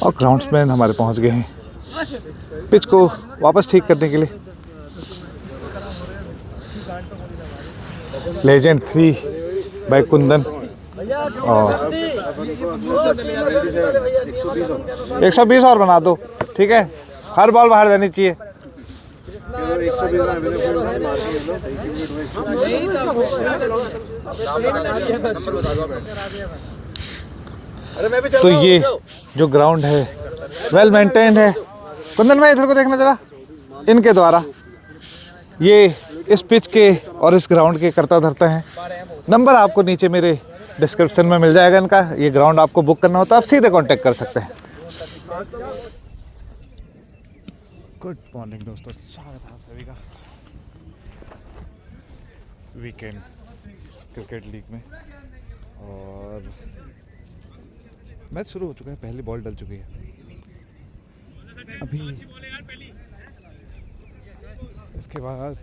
और ग्राउंड्समैन हमारे पहुंच गए हैं पिच को वापस ठीक करने के लिए। लेजेंड 3 बाय कुंदन और 120 और बना दो, ठीक है। हर बॉल बाहर जानी चाहिए। तो ये जो ग्राउंड है वेल मेंटेन्ड है। कुंदन भाई इधर को देखना जरा। इनके द्वारा ये इस पिच के और इस ग्राउंड के करता धरता है। नंबर आपको नीचे मेरे डिस्क्रिप्शन में मिल जाएगा इनका। ये ग्राउंड आपको बुक करना होता है, आप सीधे कांटेक्ट कर सकते हैं। गुड मॉर्निंग दोस्तों, स्वागत है आप सभी का वीकेंड क्रिकेट लीग में। और मैच शुरू हो चुका है, पहली बॉल डल चुकी है। अभी इसके बाद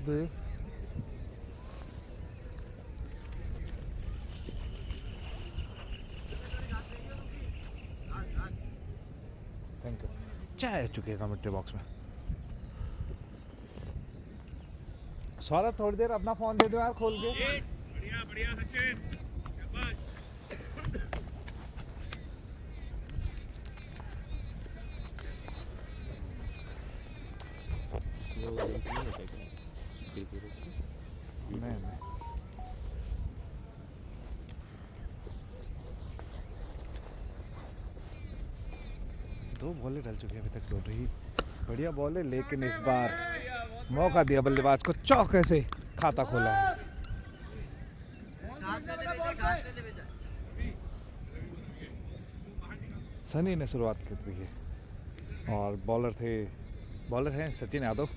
थैंक यू चाय आ चुकी है कमेंट्री बॉक्स में। सौरभ थोड़ी देर अपना फोन दे दो यार खोल के। बढ़िया बढ़िया सचिन, शाबाश। नहीं दो बॉलें डल चुकी है अभी तक दोनों ही बढ़िया बॉल है, लेकिन इस बार मौका दिया बल्लेबाज को, चौके से खाता खोला है। सनी ने शुरुआत की है और बॉलर हैं Sachin Yadav.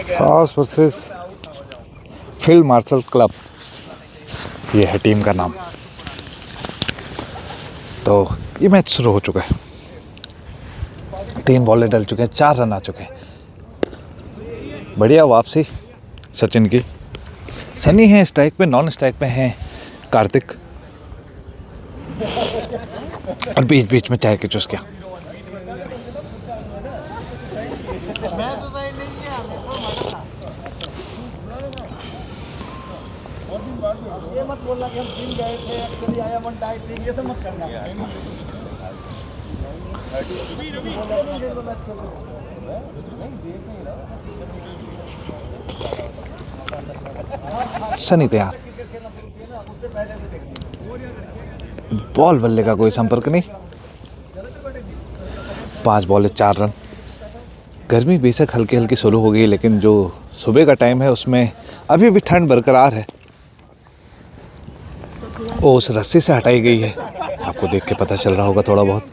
Sauce versus field marshal club, ये है टीम का नाम। तो ये मैच शुरू हो चुका है, 3 बॉलें डल चुके हैं, 4 रन आ चुके हैं। बढ़िया वापसी सचिन की। सनी है स्ट्राइक पे, नॉन स्ट्राइक पे हैं कार्तिक और बीच बीच में चाय की चुस्कियां। ये मत बोलना कि हम जिम गए थे, एक्चुअली आया वन डाइट थी, ये सब मत करना। सनी तैयार, बॉल बल्ले का कोई संपर्क नहीं। 5 बॉल 4 रन। गर्मी बेशक हल्की हल्की शुरू हो गई, लेकिन जो सुबह का टाइम है उसमें अभी भी ठंड बरकरार है। वो उस रस्सी से हटाई गई है, आपको देख के पता चल रहा होगा थोड़ा बहुत।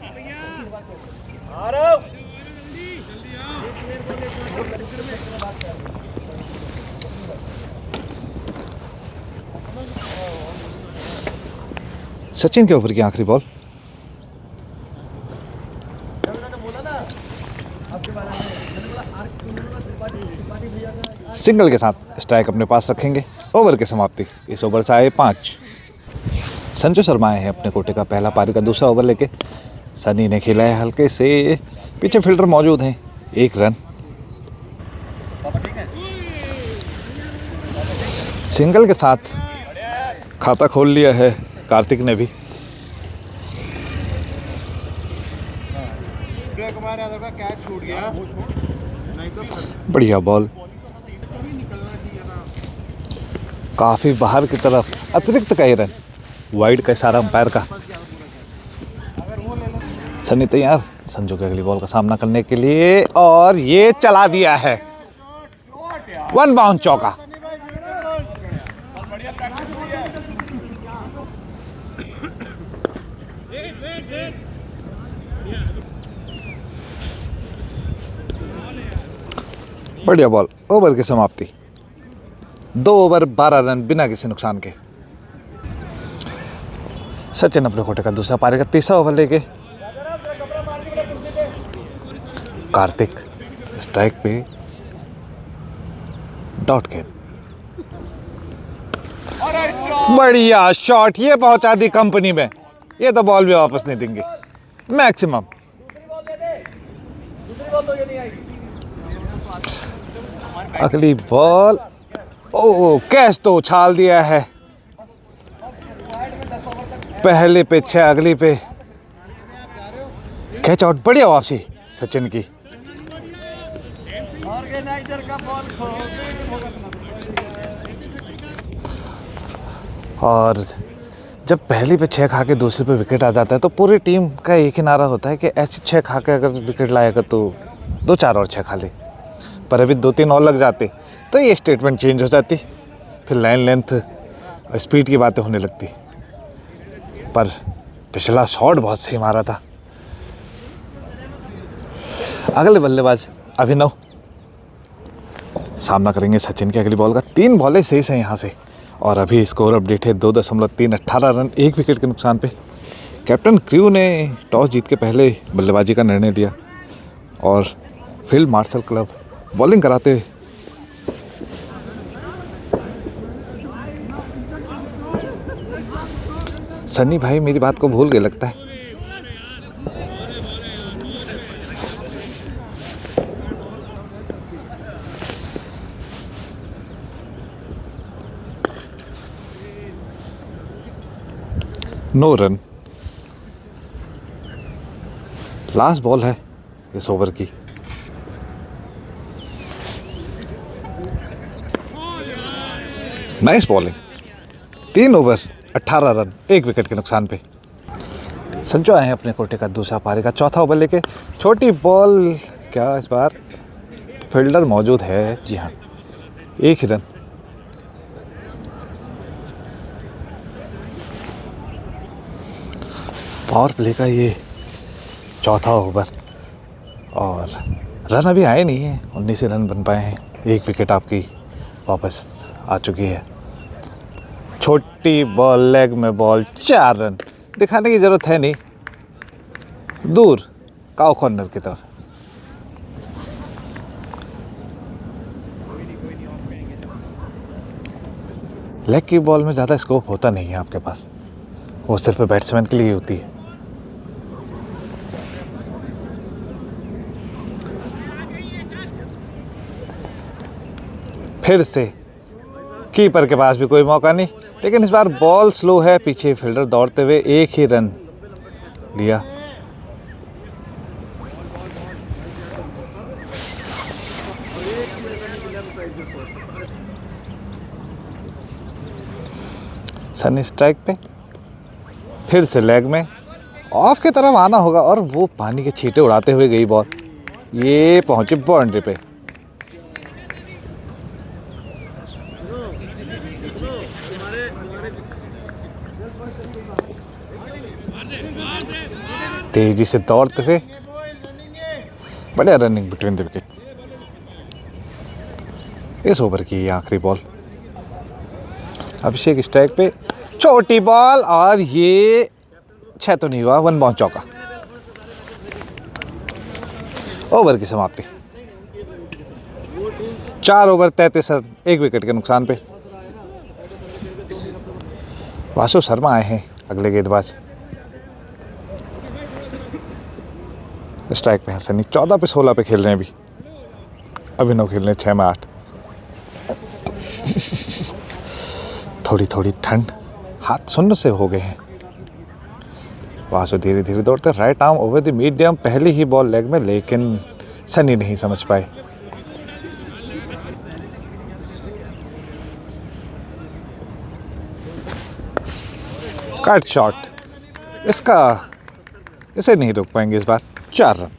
सचिन के ऊपर की आखिरी बॉल। सिंगल के साथ स्ट्राइक अपने पास रखेंगे। ओवर की समाप्ति। इस ओवर से आए 5। संजू शर्मा आए हैं अपने कोटे का पहला पारी का दूसरा ओवर लेके। सनी ने खेला है हल्के से, पीछे फील्डर मौजूद हैं। 1 रन। सिंगल के साथ खाता खोल लिया है कार्तिक ने भी। बढ़िया बॉल, काफी बाहर की तरफ, अतिरिक्त का ही रन, वाइड का इशारा अंपायर का। सनी तैयार संजू की अगली बॉल का सामना करने के लिए, और ये चला दिया है 1 बाउंड चौका। बढ़िया बॉल, ओवर की समाप्ति। 2 ओवर 12 रन बिना किसी नुकसान के। सचिन अपने कोटे का दूसरा पारी का तीसरा ओवर लेके कार्तिक स्ट्राइक पे डॉट गेंद। बढ़िया शॉट, ये पहुंचा दी कंपनी में। ये तो बॉल भी वापस नहीं देंगे मैक्सिमम। अगली बॉल, ओ कैच तो उछाल दिया है। पहले पे 6, अगली पे कैच आउट। बढ़िया वापसी सचिन की। ऑर्गेनाइजर का बॉल खो और जब पहली पे 6 खा के दूसरे पे विकेट आ जाता है तो पूरी टीम का एक ही नारा होता है कि ऐसे 6 खा के अगर विकेट लाएगा तो 2-4 और 6 खा ले। पर अभी 2-3 और लग जाते तो ये स्टेटमेंट चेंज हो जाती, फिर लाइन लेंथ और स्पीड की बातें होने लगती। पर पिछला शॉट बहुत सही मारा था। अगले बल्लेबाज अभिनव सामना करेंगे सचिन की अगली बॉल का। 3 बॉलें सही से यहाँ से। और अभी स्कोर अपडेट है 2.3, 18 रन 1 विकेट के नुकसान पे। कैप्टन क्रू ने टॉस जीत के पहले बल्लेबाजी का निर्णय लिया और फील्ड मार्शल क्लब बॉलिंग कराते हुए सन्नी भाई मेरी बात को भूल गए लगता है। No run. लास्ट बॉल है इस ओवर की। Nice bowling. 3 over 18 run 1 wicket के नुकसान पे। संजू आए हैं अपने कोटे का दूसरा पारी का चौथा ओवर लेके। छोटी बॉल, क्या इस बार फील्डर मौजूद है? जी हाँ, 1 ही रन। पावर प्ले का ये चौथा ओवर और रन अभी आए नहीं हैं। 19 रन बन पाए हैं। 1 विकेट आपकी वापस आ चुकी है। छोटी बॉल, लेग में बॉल, 4 रन। दिखाने की ज़रूरत है नहीं, दूर काउ कॉर्नर की तरफ। लेग की बॉल में ज़्यादा स्कोप होता नहीं है आपके पास, वो सिर्फ बैट्समैन के लिए होती है। फिर से कीपर के पास भी कोई मौका नहीं, लेकिन इस बार बॉल स्लो है। पीछे फील्डर दौड़ते हुए 1 ही रन लिया। सनी स्ट्राइक पे, फिर से लेग में ऑफ की तरफ आना होगा और वो पानी के छींटे उड़ाते हुए गई बॉल। ये पहुंची बाउंड्री पे। तेजी से दौड़ते हुए बढ़िया रनिंग बिटवीन द विकेट। इस ओवर की ये आखिरी बॉल। अभिषेक स्ट्राइक पे, छोटी बॉल और ये 6 तो नहीं हुआ, 1 बाउंस चौका। ओवर की समाप्ति। 4 ओवर 33 रन 1 विकेट के नुकसान पे। वासु शर्मा आए हैं अगले गेंदबाज। स्ट्राइक पे है सनी। 14 पे 16 पे खेल रहे हैं अभी। अभिनव खेल रहे हैं 6 में 8। थोड़ी थोड़ी ठंड, हाथ सुन्न से हो गए हैं। वासु धीरे धीरे दौड़ते, right arm over the medium. पहली ही बॉल लेग में, लेकिन सनी नहीं समझ पाए। कट शॉट, इसे नहीं रोक पाएंगे इस बार। 4 रन।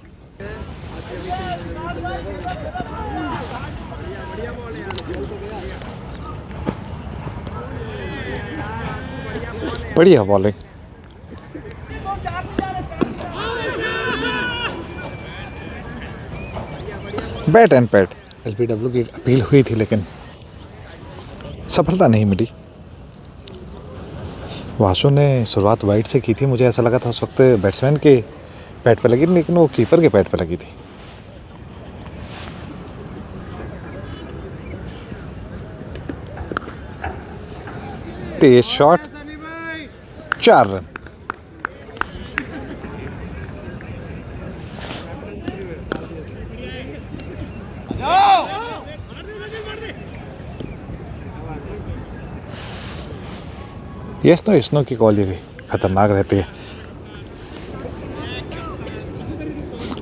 बढ़िया bowling. Bat and pad LBW की अपील हुई थी लेकिन सफलता नहीं मिली। वासु ने शुरुआत वाइड से की थी, मुझे ऐसा लगा था उस वक्त बैट्समैन के पैड पे लगी, लेकिन वो कीपर के पैड पे लगी थी। तेज शॉट, 4 रन। ये स्नो की कॉल ये खतरनाक रहती है।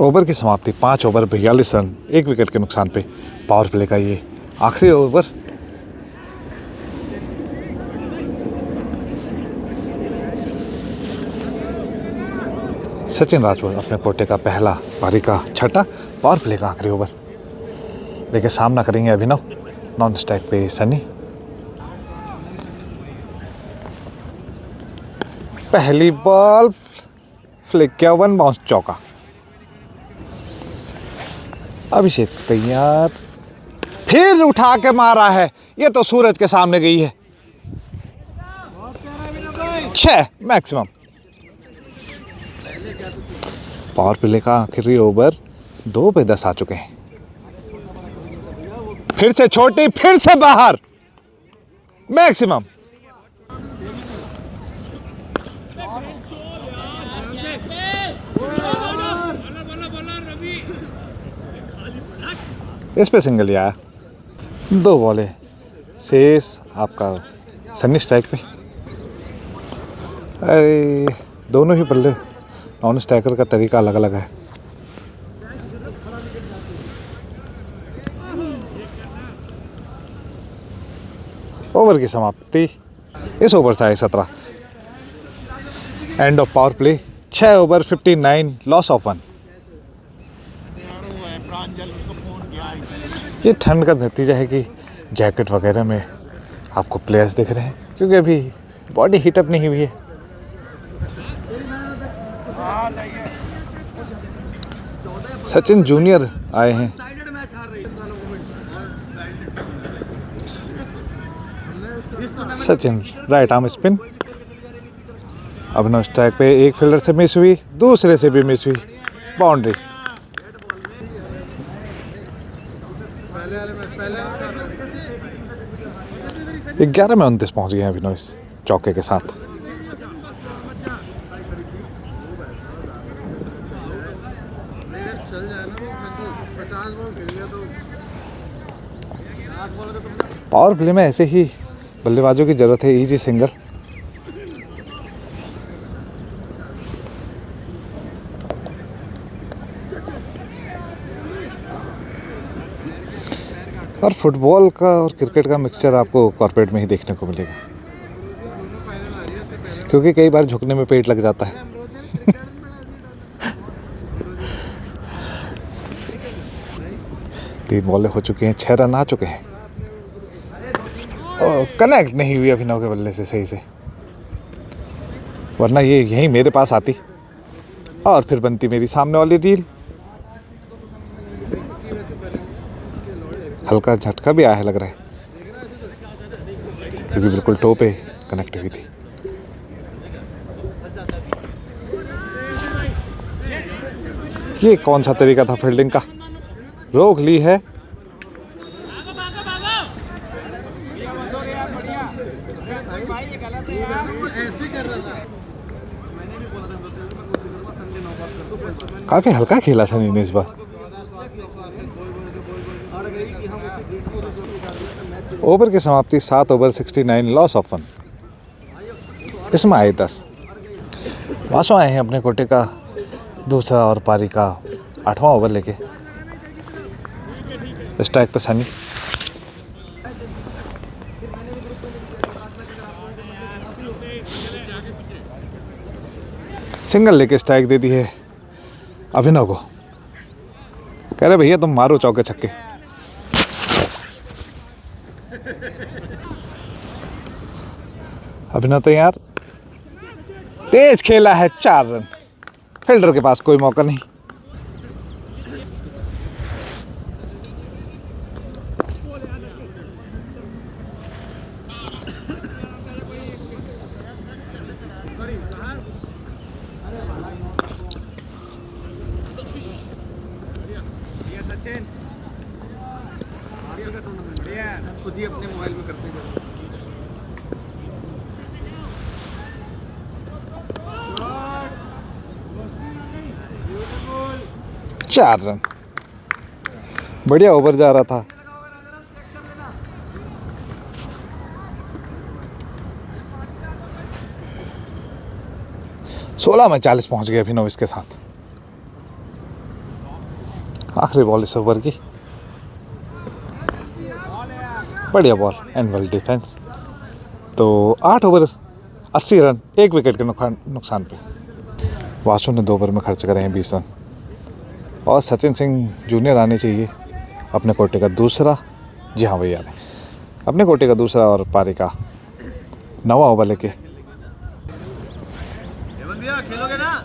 ओवर की समाप्ति 5 ओवर 42 रन 1 विकेट के नुकसान पे। पावर प्ले का ये आखिरी ओवर। सचिन राजपूत अपने कोटे का पहला, पारी का छठा, पावर प्ले का आखिरी ओवर लेके सामना करेंगे अभिनव। नॉन स्ट्राइक पे सनी। पहली बॉल फ्लिक किया, 1 बाउंस चौका। अभिषेक तैयार, फिर उठा के मारा है, ये तो सूरज के सामने गई है। 6 मैक्सिमम। पावर प्ले का आखिरी ओवर 2 पे 10 आ चुके हैं। फिर से छोटी, फिर से बाहर, मैक्सिमम। इस पे सिंगल ही आया। 2 बॉलें शेष आपका सन्नी स्ट्राइक पे। अरे दोनों ही बल्ले नॉन स्ट्राइकर का तरीका अलग अलग है। ओवर की समाप्ति इस ओवर से आए 17। End of power play 6 over 59 loss of 1। ये ठंड का नतीजा है कि जैकेट वगैरह में आपको प्लेयर्स दिख रहे हैं, क्योंकि अभी बॉडी हीटअप नहीं हुई है। सचिन जूनियर आए हैं। Sachin right arm spin. Abhinav strike पे, एक फील्डर से मिस हुई, दूसरे से भी मिस हुई, बाउंड्री। ये 11 में 29 पहुंच गए हैं अभिनव इस चौके के साथ। पावर प्ले में ऐसे ही बल्लेबाजों की जरूरत है, इजी सिंगल। और फुटबॉल का और क्रिकेट का मिक्सचर आपको कॉर्पोरेट में ही देखने को मिलेगा, क्योंकि कई बार झुकने में पेट लग जाता है। 3 बॉलें हो चुकी हैं, 6 रन आ चुके हैं। कनेक्ट नहीं हुई अभिनव के बल्ले से सही से, वरना ये यहीं मेरे पास आती और फिर बनती मेरी सामने वाली रील। हल्का झटका भी आया है लग रहा है, क्योंकि बिल्कुल टो पे कनेक्ट हुई थी। ये कौन सा तरीका था फील्डिंग का, रोक ली है। काफी हल्का खेला सनी ने इस बार। ओवर की समाप्ति 7 ओवर 69 लॉस ऑफ 1। इसमें आए 10। वासु आए हैं अपने कोटे का दूसरा और पारी का 8वां ओवर लेके। स्ट्राइक पे सनी। सिंगल लेके स्ट्राइक दे दी है अभिनव को। कह रहे भैया तुम मारो चौके छक्के। अभिनव तो यार तेज खेला है, 4 रन। फील्डर के पास कोई मौका नहीं। खुद ही अपने मोबाइल में करते हैं। 4 रन, बढ़िया ओवर जा रहा था। सोलह में 40 पहुंच गए अभिनव इसके साथ। आखिरी बॉल इस ओवर की, बढ़िया बॉल एंड वेल डिफेंस। तो 8 ओवर 80 रन, 1 विकेट के नुकसान पे। वासु ने 2 ओवर में खर्च करे हैं 20 रन और सचिन सिंह जूनियर आने चाहिए अपने कोटे का दूसरा। जी हाँ भैया, अपने कोटे का दूसरा और पारी का 9वां ओवर लेके। खेलोगे ना?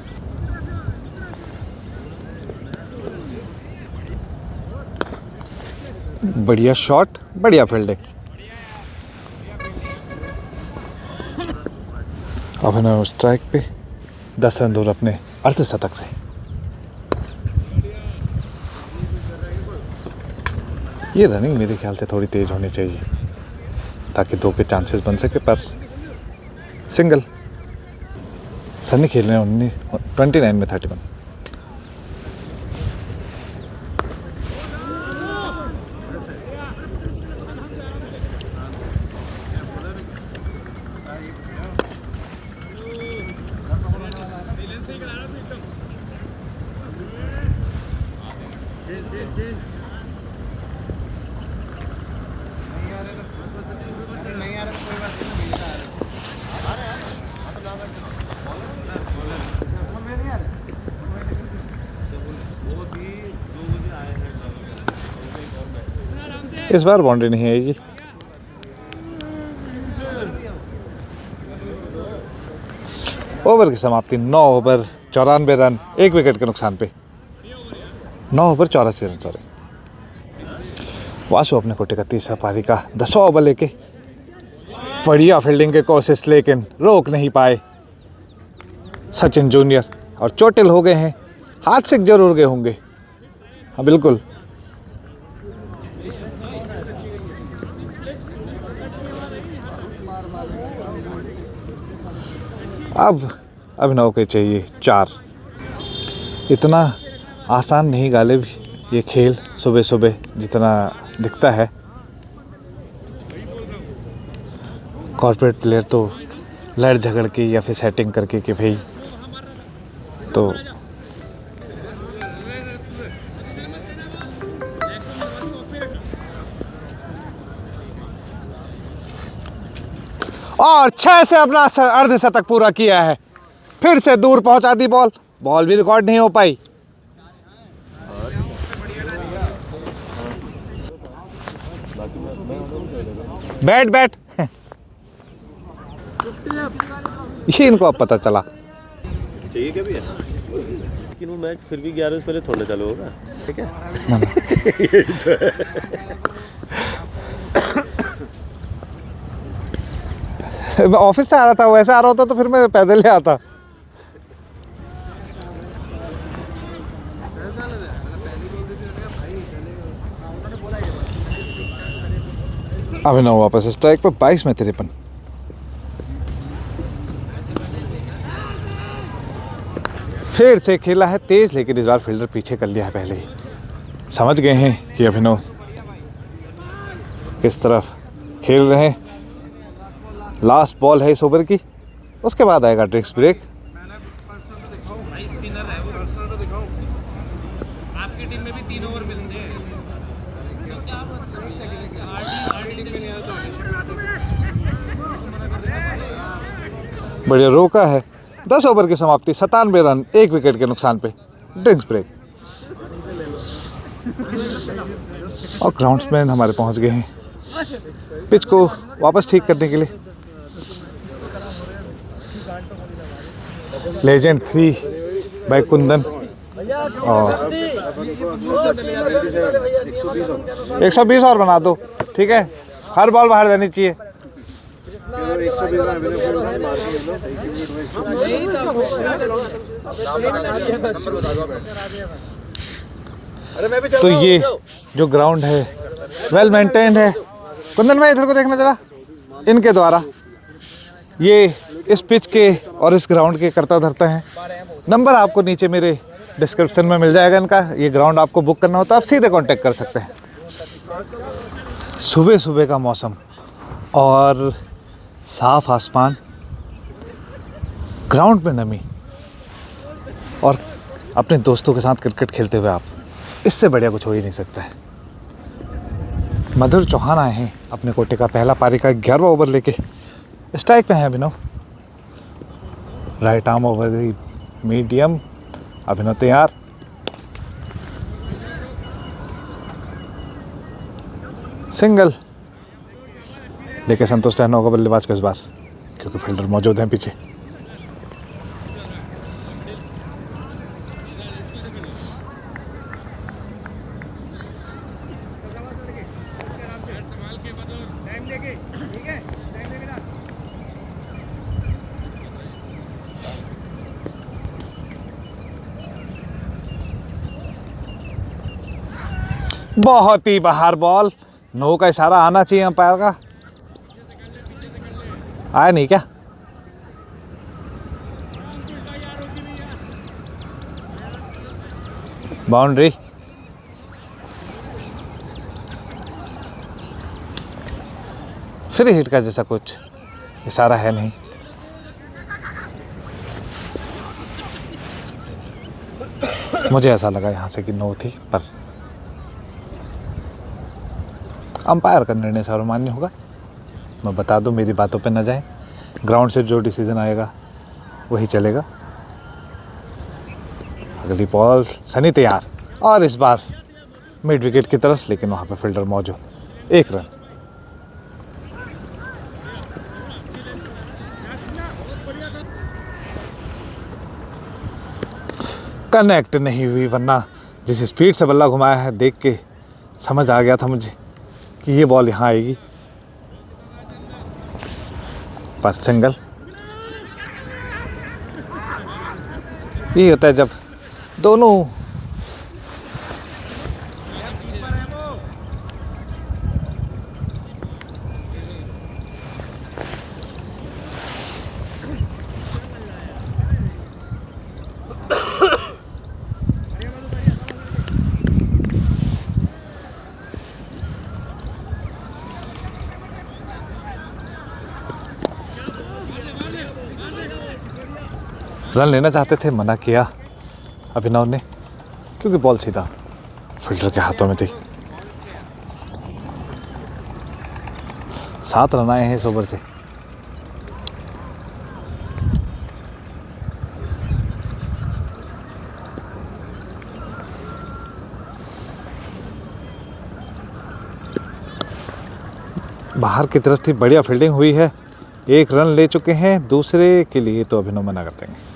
बढ़िया शॉट, बढ़िया फील्डिंग। अभिनव स्ट्राइक पे 10 रन दूर अपने अर्धशतक से। ये रनिंग मेरे ख्याल से थोड़ी तेज होनी चाहिए ताकि 2 के चांसेस बन सके, पर सिंगल। सन्नी खेल रहे हैं 29 में 31। इस बार बाउंड्री नहीं आएगी। ओवर की समाप्ति 9 ओवर 94 रन, 1 विकेट के नुकसान पे। 9 ओवर 84 रन, सॉरी। वासु अपने कोटे का तीसरा पारी का 10वां ओवर लेके। बढ़िया फील्डिंग की कोशिश लेकिन रोक नहीं पाए सचिन जूनियर और चोटिल हो गए हैं। हाथ से जरूर गए होंगे, हाँ बिल्कुल। अब अभिनव के चाहिए 4। इतना आसान नहीं गालिब ये खेल सुबह सुबह जितना दिखता है। कॉर्पोरेट प्लेयर तो लड़ झगड़ के या फिर सेटिंग करके कि भाई तो और 6 से अपना अर्धशतक पूरा किया है। फिर से दूर पहुंचा दी बॉल, बॉल भी रिकॉर्ड नहीं हो पाई। बैट बैट ये इनको अब पता चला। चाहिए क्या भैया? लेकिन वो मैच फिर भी 11 से पहले थोड़ा चालू होगा, ठीक है? मैं ऑफिस से आ रहा था, वैसे आ रहा होता तो फिर मैं पैदल ही आता। अभिनव वापस स्ट्राइक पर 22 में 53। फिर से खेला है तेज, लेकिन इस बार फील्डर पीछे कर लिया है पहले ही। समझ गए हैं कि अभिनव किस तरफ खेल रहे हैं। लास्ट बॉल है इस ओवर की, उसके बाद आएगा ड्रिंक्स ब्रेक। आपकी टीम में भी 3 ओवर मिलते हैं। बढ़िया रोका है। 10 ओवर की समाप्ति 97 रन, 1 विकेट के नुकसान पे। ड्रिंक्स ब्रेक और ग्राउंड्समैन हमारे पहुंच गए हैं पिच को वापस ठीक करने के लिए। लेजेंड 3 बाय कुंदन और 120 और बना दो, ठीक है? हर बॉल बाहर जानी चाहिए। तो ये जो ग्राउंड है वेल मेंटेन्ड है। कुंदन भाई इधर को देखना जरा, इनके द्वारा ये इस पिच के और इस ग्राउंड के करता धरता है। नंबर आपको नीचे मेरे डिस्क्रिप्शन में मिल जाएगा इनका। ये ग्राउंड आपको बुक करना होता है, आप सीधे कांटेक्ट कर सकते हैं। सुबह सुबह का मौसम और साफ आसमान, ग्राउंड पे नमी और अपने दोस्तों के साथ क्रिकेट खेलते हुए आप, इससे बढ़िया कुछ हो ही नहीं सकता है। मधुर चौहान आए हैं अपने कोटे का पहला पारी का 11वां ओवर लेके। स्ट्राइक पे हैं Abhinav, right arm over the medium. Abhinav तैयार, सिंगल लेके संतुष्ट रहना होगा बल्लेबाज को इस बार, क्योंकि फील्डर मौजूद हैं पीछे। बहुत ही बाहर बॉल, नो का इशारा आना चाहिए अंपायर का। आया नहीं क्या? बाउंड्री। फ्री हिट का जैसा कुछ इशारा है नहीं। मुझे ऐसा लगा यहाँ से कि नो थी, पर अंपायर का निर्णय सर्वमान्य होगा। मैं बता दूं, मेरी बातों पे न जाएं, ग्राउंड से जो डिसीजन आएगा वही चलेगा। अगली बॉल, सनी तैयार और इस बार मिड विकेट की तरफ, लेकिन वहाँ पे फील्डर मौजूद। 1 रन। कनेक्ट नहीं हुई, वरना जिस स्पीड से बल्ला घुमाया है देख के समझ आ गया था मुझे कि ये बॉल यहाँ आएगी, पर सिंगल। ये होता है जब दोनों रन लेना चाहते थे, मना किया अभिनव ने, क्योंकि बॉल सीधा फील्डर के हाथों में थी। 7 रन आए हैं इस ओवर से। बाहर की तरफ थी, बढ़िया फील्डिंग हुई है। 1 रन ले चुके हैं, दूसरे के लिए तो अभिनव मना कर देंगे।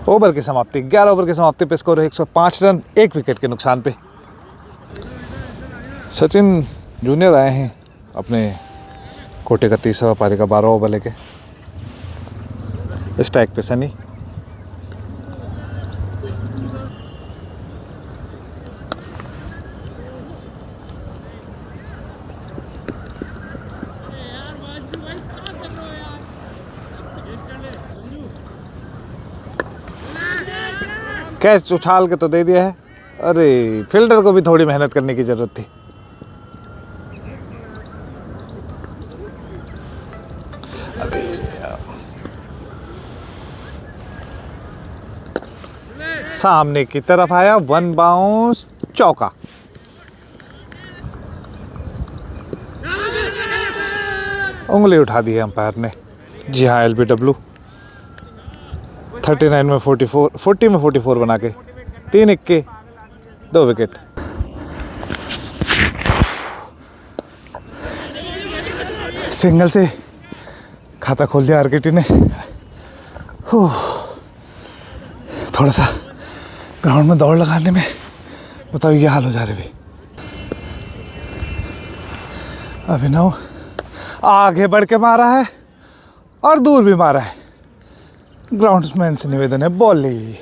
ओवर की समाप्ति, 11 ओवर की समाप्ति पे स्कोर है 105 रन, 1 विकेट के नुकसान पे। सचिन जूनियर आए हैं अपने कोटे का तीसरा पारी का 12वां ओवर लेके। स्ट्राइक पे सनी, कैच उछाल के तो दे दिया है। अरे फील्डर को भी थोड़ी मेहनत करने की जरूरत थी। सामने की तरफ आया, 1 बाउंस, चौका। उंगली उठा दी है अंपायर ने। जी हाँ, LBW 39 में 44, 40 में 44 बना के 3 इक्के 2 विकेट। सिंगल से खाता खोल दिया RKT ने। थोड़ा सा ग्राउंड में दौड़ लगाने में बताओ ये हाल हो जा रहे भी। अभिनव आगे बढ़ के मारा है और दूर भी मारा है। ग्राउंड्समैन से निवेदन है, बॉल ली।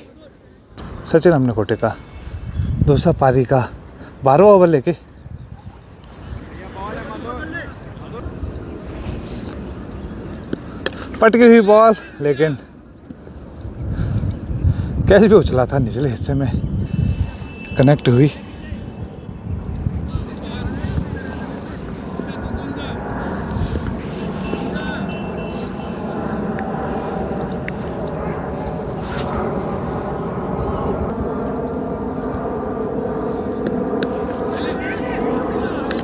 सचिन हमने कोटे का दूसरा पारी का 12वां ओवर लेके पटकी हुई बॉल, लेकिन कैच भी उछला था, निचले हिस्से में कनेक्ट हुई।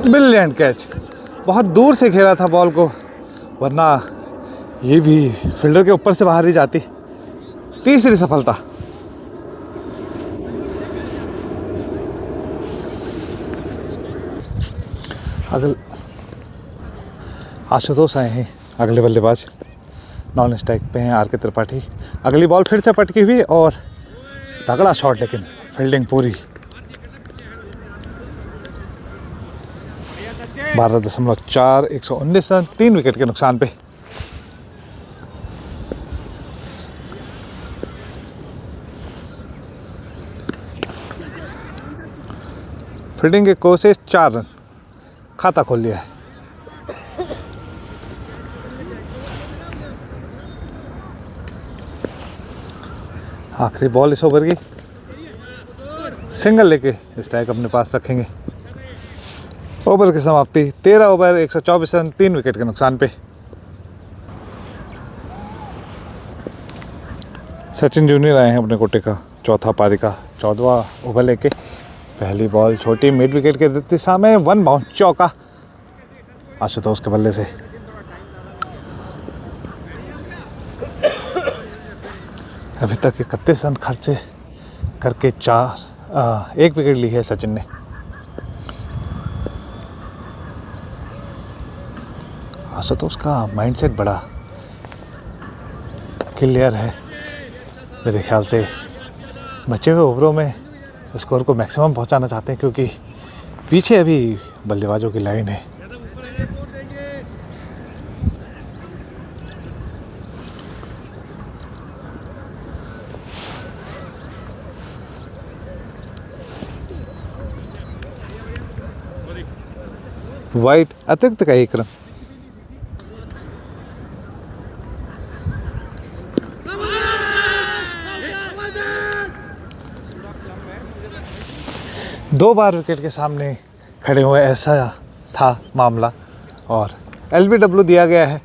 ब्रिलियंट कैच, बहुत दूर से खेला था बॉल को, वरना ये भी फील्डर के ऊपर से बाहर ही जाती। तीसरी सफलता। अगले आशुतोष आए हैं, अगले बल्लेबाज नॉन स्ट्राइक पे हैं आर के त्रिपाठी। अगली बॉल फिर से पटकी हुई और तगड़ा शॉट, लेकिन फील्डिंग पूरी। 12.4 119 रन, 3 विकेट के नुकसान पे। फील्डिंग के कोशिश 4 रन, खाता खोल लिया है। आखिरी बॉल इस ओवर की, सिंगल लेके स्ट्राइक अपने पास रखेंगे। ओवर की समाप्ति 13 ओवर 124 रन, 3 विकेट के नुकसान पे। सचिन जूनियर आए हैं अपने कोटे का चौथा पारी का 14वां ओवर लेके। पहली बॉल छोटी मिड विकेट के दिशा में, 1 बाउंस चौका आशुतोष के बल्ले से। अभी तक 31 रन खर्चे करके 1 विकेट ली है सचिन ने। आशुतोष का माइंडसेट बड़ा क्लियर है, मेरे ख्याल से बचे हुए ओवरों में स्कोर को मैक्सिमम पहुंचाना चाहते हैं, क्योंकि पीछे अभी बल्लेबाजों की लाइन है। वाइट अतिरिक्त का 1 रन। दो बार विकेट के सामने खड़े हुए, ऐसा था मामला, और LBW दिया गया है।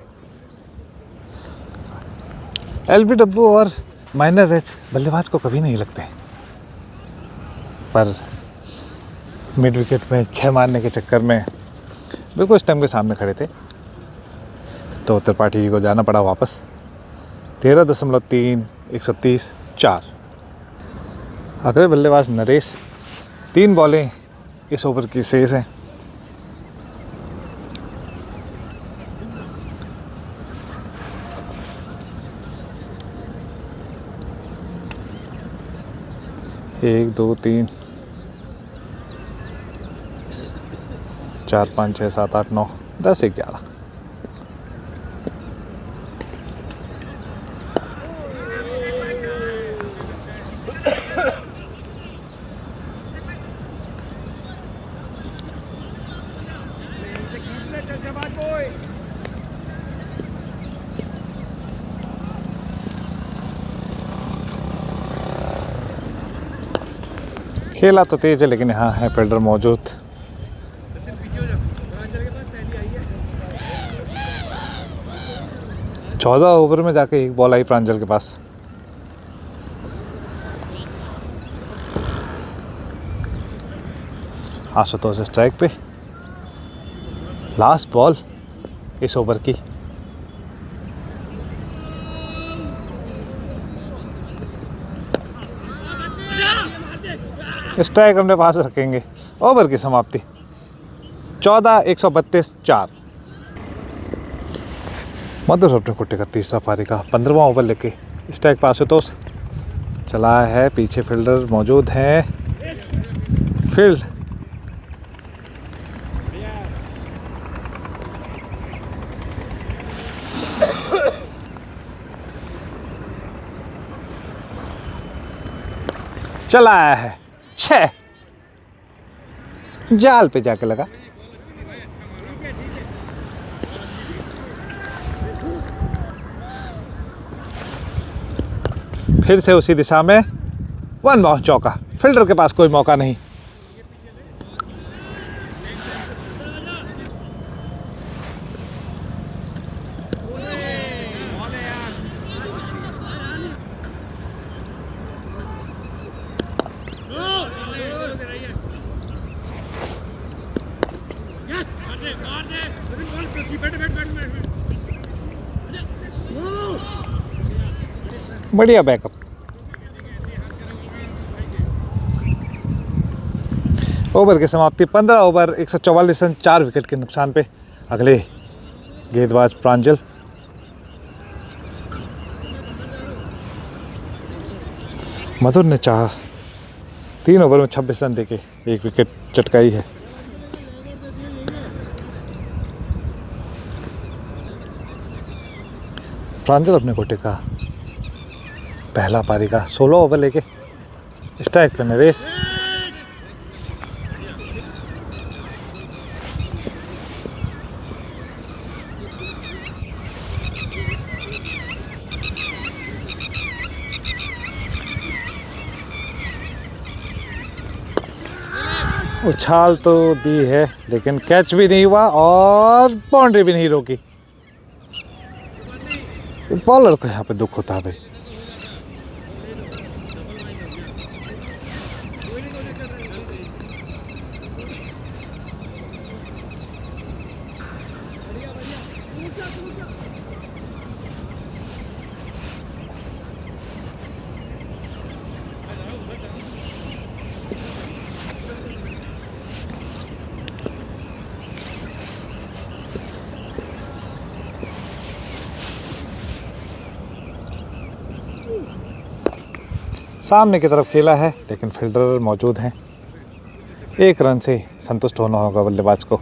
LBW और माइनर एज बल्लेबाज को कभी नहीं लगते, पर मिड विकेट में 6 मारने के चक्कर में बिल्कुल स्टंप के सामने खड़े थे, तो त्रिपाठी जी को जाना पड़ा वापस। 13.3 130 4। अगले बल्लेबाज नरेश। 3 बॉलें इस ओवर की शेष हैं। एक 2 3 4 5 6 7 8 9 10 11। खेला तो तेज है, लेकिन यहाँ है फील्डर मौजूद। चौदह ओवर में जाके 1 बॉल आई प्रांजल के पास। आशुतोष स्ट्राइक पे। लास्ट बॉल इस ओवर की। स्ट्राइक अपने पास रखेंगे। ओवर की समाप्ति 14 132 4। मधुर अपने कुट्टे का तीसरा पारी का 15वां ओवर लेके स्ट्राइक पास आशुतोष चला है। पीछे फील्डर मौजूद हैं। फील्ड चला आया है 6, जाल पे जाके लगा। फिर से उसी दिशा में 1 बाउंस चौका। फील्डर के पास कोई मौका नहीं। बढ़िया बैकअप। ओवर की समाप्ति 15 ओवर 144 रन 4 विकेट के नुकसान पे। अगले गेंदबाज प्रांजल। मधुर ने चाहा 3 ओवर में 26 रन देके 1 विकेट चटकाई है। प्रांजल अपने कोटे का पहला पारी का 16 ओवर लेके स्ट्राइक पे नरेश। उछाल तो दी है लेकिन कैच भी नहीं हुआ और बाउंड्री भी नहीं रोकी। बॉलर को यहाँ पे दुख होता है भाई। सामने की तरफ खेला है लेकिन फील्डर मौजूद हैं। 1 रन से संतुष्ट होना होगा बल्लेबाज को।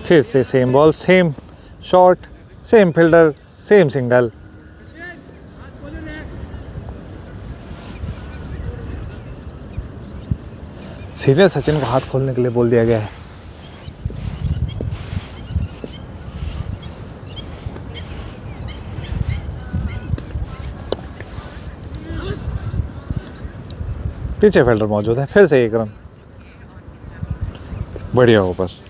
फिर से same ball, same shot, same fielder, same single. Senior Sachin को हाथ खोलने के लिए बोल दिया गया है। पीछे फील्डर मौजूद है। फिर से 1 रन। बढ़िया ओवर।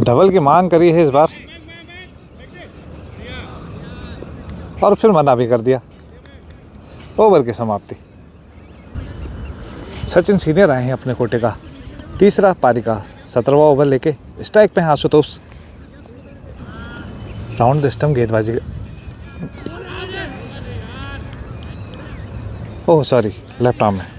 डबल की मांग करी है इस बार और फिर मना भी कर दिया। ओवर की समाप्ति। सचिन सीनियर आए हैं अपने कोटे का तीसरा पारी का 17वां ओवर लेके। स्ट्राइक पे हैं आशुतोष। राउंड द स्टंप गेंदबाजी। ओह सॉरी, लेफ्ट आर्म में।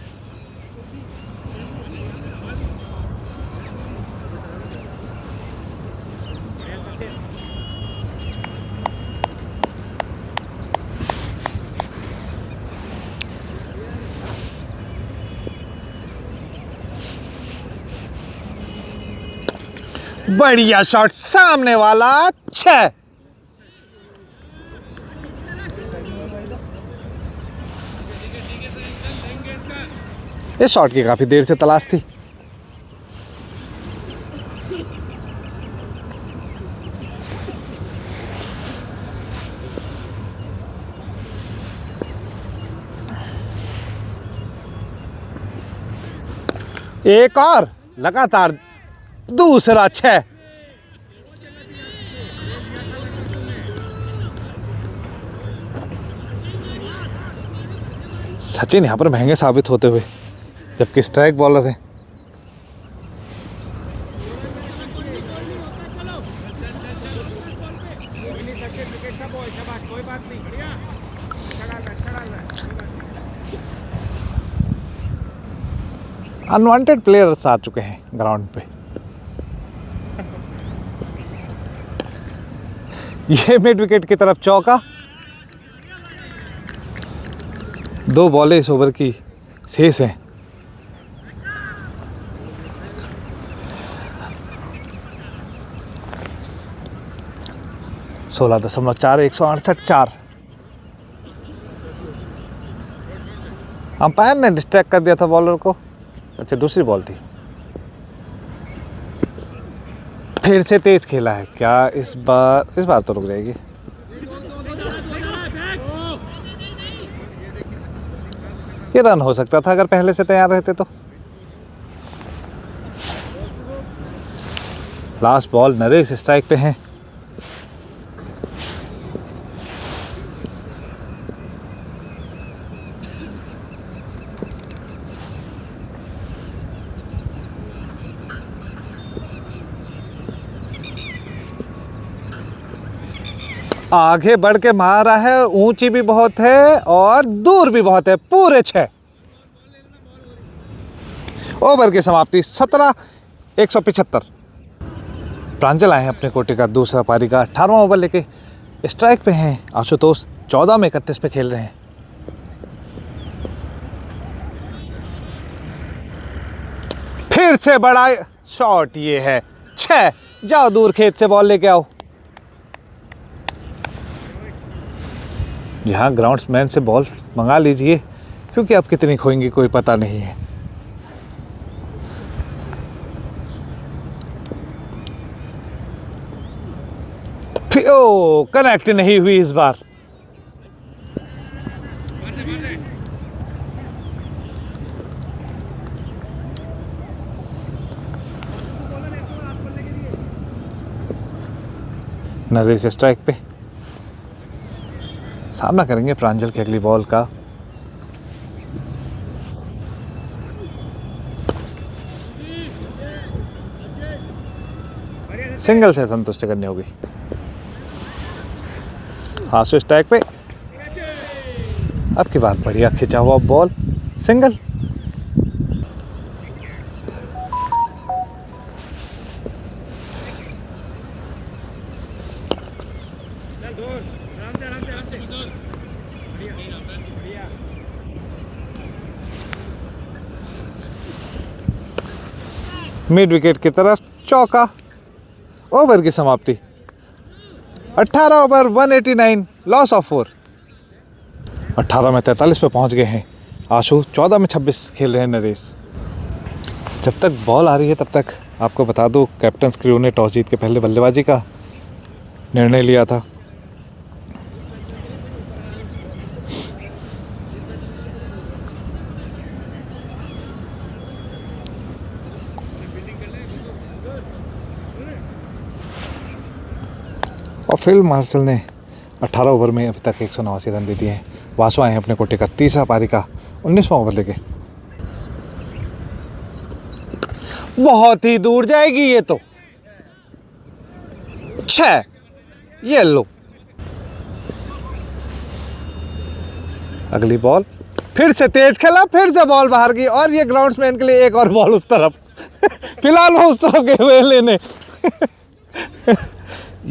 बढ़िया शॉट, सामने वाला 6। इस शॉट की काफी देर से तलाश थी। एक और लगातार दूसरा 6। सचिन यहां पर महंगे साबित होते हुए, जबकि स्ट्राइक बॉलर है। कोई बात नहीं, बढ़िया चढ़ा रहा अनवांटेड प्लेयर्स आ चुके हैं ग्राउंड पे। ये मिड विकेट की तरफ चौका। 2 बॉलें इस ओवर की शेष हैं। सोलह 16.4 168.4। अंपायर ने डिस्ट्रैक्ट कर दिया था बॉलर को। अच्छा, दूसरी बॉल थी। फिर से तेज खेला है क्या इस बार तो रुक जाएगी। ये रन हो सकता था अगर पहले से तैयार रहते तो। लास्ट बॉल, नरेश स्ट्राइक पे हैं। आगे बढ़ के मारा है, ऊंची भी बहुत है और दूर भी बहुत है। पूरे 6। ओवर की समाप्ति 17 175। प्रांजल आए हैं अपने कोटे का दूसरा पारी का 18वां ओवर लेके। स्ट्राइक पे हैं आशुतोष। 14 में 31 पे खेल रहे हैं। फिर से बड़ा शॉट, ये है 6। जाओ दूर खेत से बॉल लेके आओ। यहाँ ग्राउंड्समैन से बॉल मंगा लीजिए, क्योंकि आप कितनी खोएंगे कोई पता नहीं है। फिर कनेक्ट नहीं हुई इस बार। नरेश स्ट्राइक पे। सामना करेंगे प्रांजल की अगली बॉल का। सिंगल से संतुष्ट करनी होगी। हासु स्ट्राइक पे। अब की बार बढ़िया खिंचा हुआ बॉल, सिंगल। मिड विकेट की तरफ चौका। ओवर की समाप्ति 18 ओवर 189, लॉस ऑफ 4। 18 में 43 पे पहुंच गए हैं आशु। 14 में 26 खेल रहे हैं नरेश। जब तक बॉल आ रही है तब तक आपको बता दूं, कैप्टन क्रू ने टॉस जीत के पहले बल्लेबाजी का निर्णय लिया था। और फिल मार्शल ने 18 ओवर में अभी तक 189 रन दे दिए हैं। वासु आए हैं अपने कोटे का तीसरा पारी का 19वां ओवर लेके। बहुत ही दूर जाएगी ये तो। 6। ये लो। अगली बॉल, फिर से तेज खेला, फिर से बॉल बाहर गई और ये ग्राउंड्समैन के लिए एक और बॉल उस तरफ। फिलहाल वो उस तरफ गए हुए लेने।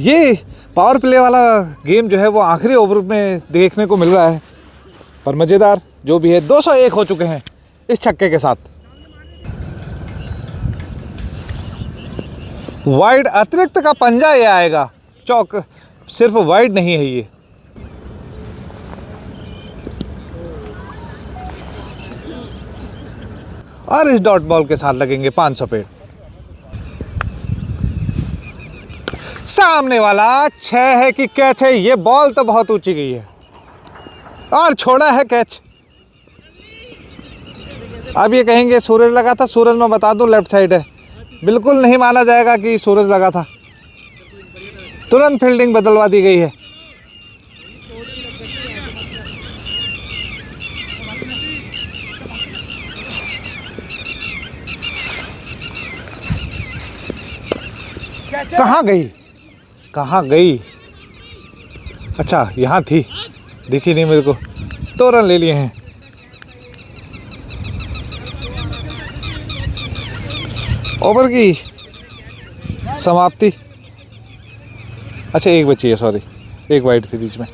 ये पावर प्ले वाला गेम जो है वो आखिरी ओवर में देखने को मिल रहा है, पर मज़ेदार जो भी है। 201 हो चुके हैं इस छक्के के साथ। वाइड अतिरिक्त का पंजा ये आएगा। चौक सिर्फ वाइड नहीं है ये। और इस डॉट बॉल के साथ लगेंगे 500 पेड़। सामने वाला 6 है कि कैच है। ये बॉल तो बहुत ऊंची गई है और छोड़ा है कैच। अब ये कहेंगे सूरज लगा था। सूरज मैं बता दूं लेफ्ट साइड है। बिल्कुल नहीं माना जाएगा कि सूरज लगा था। तुरंत फील्डिंग बदलवा दी गई है। कहाँ गई, कहाँ गई? अच्छा यहाँ थी, दिखी नहीं मेरे को। 2 रन ले लिए हैं। ओवर की समाप्ति। अच्छा 1 बची है, सॉरी 1 वाइड थी बीच में।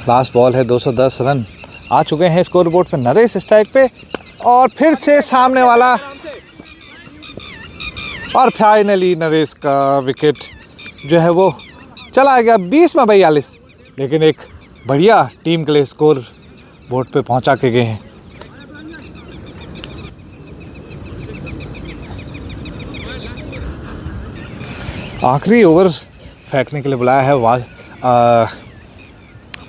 लास्ट बॉल है, 210 रन आ चुके हैं स्कोर बोर्ड पे। नरेश स्ट्राइक पे और फिर से सामने वाला, और फाइनली नरेश का विकेट जो है वो चला गया 20 में 42। लेकिन एक बढ़िया टीम के लिए स्कोर बोर्ड पे पहुंचा के गए हैं। आखिरी ओवर फेंकने के लिए बुलाया है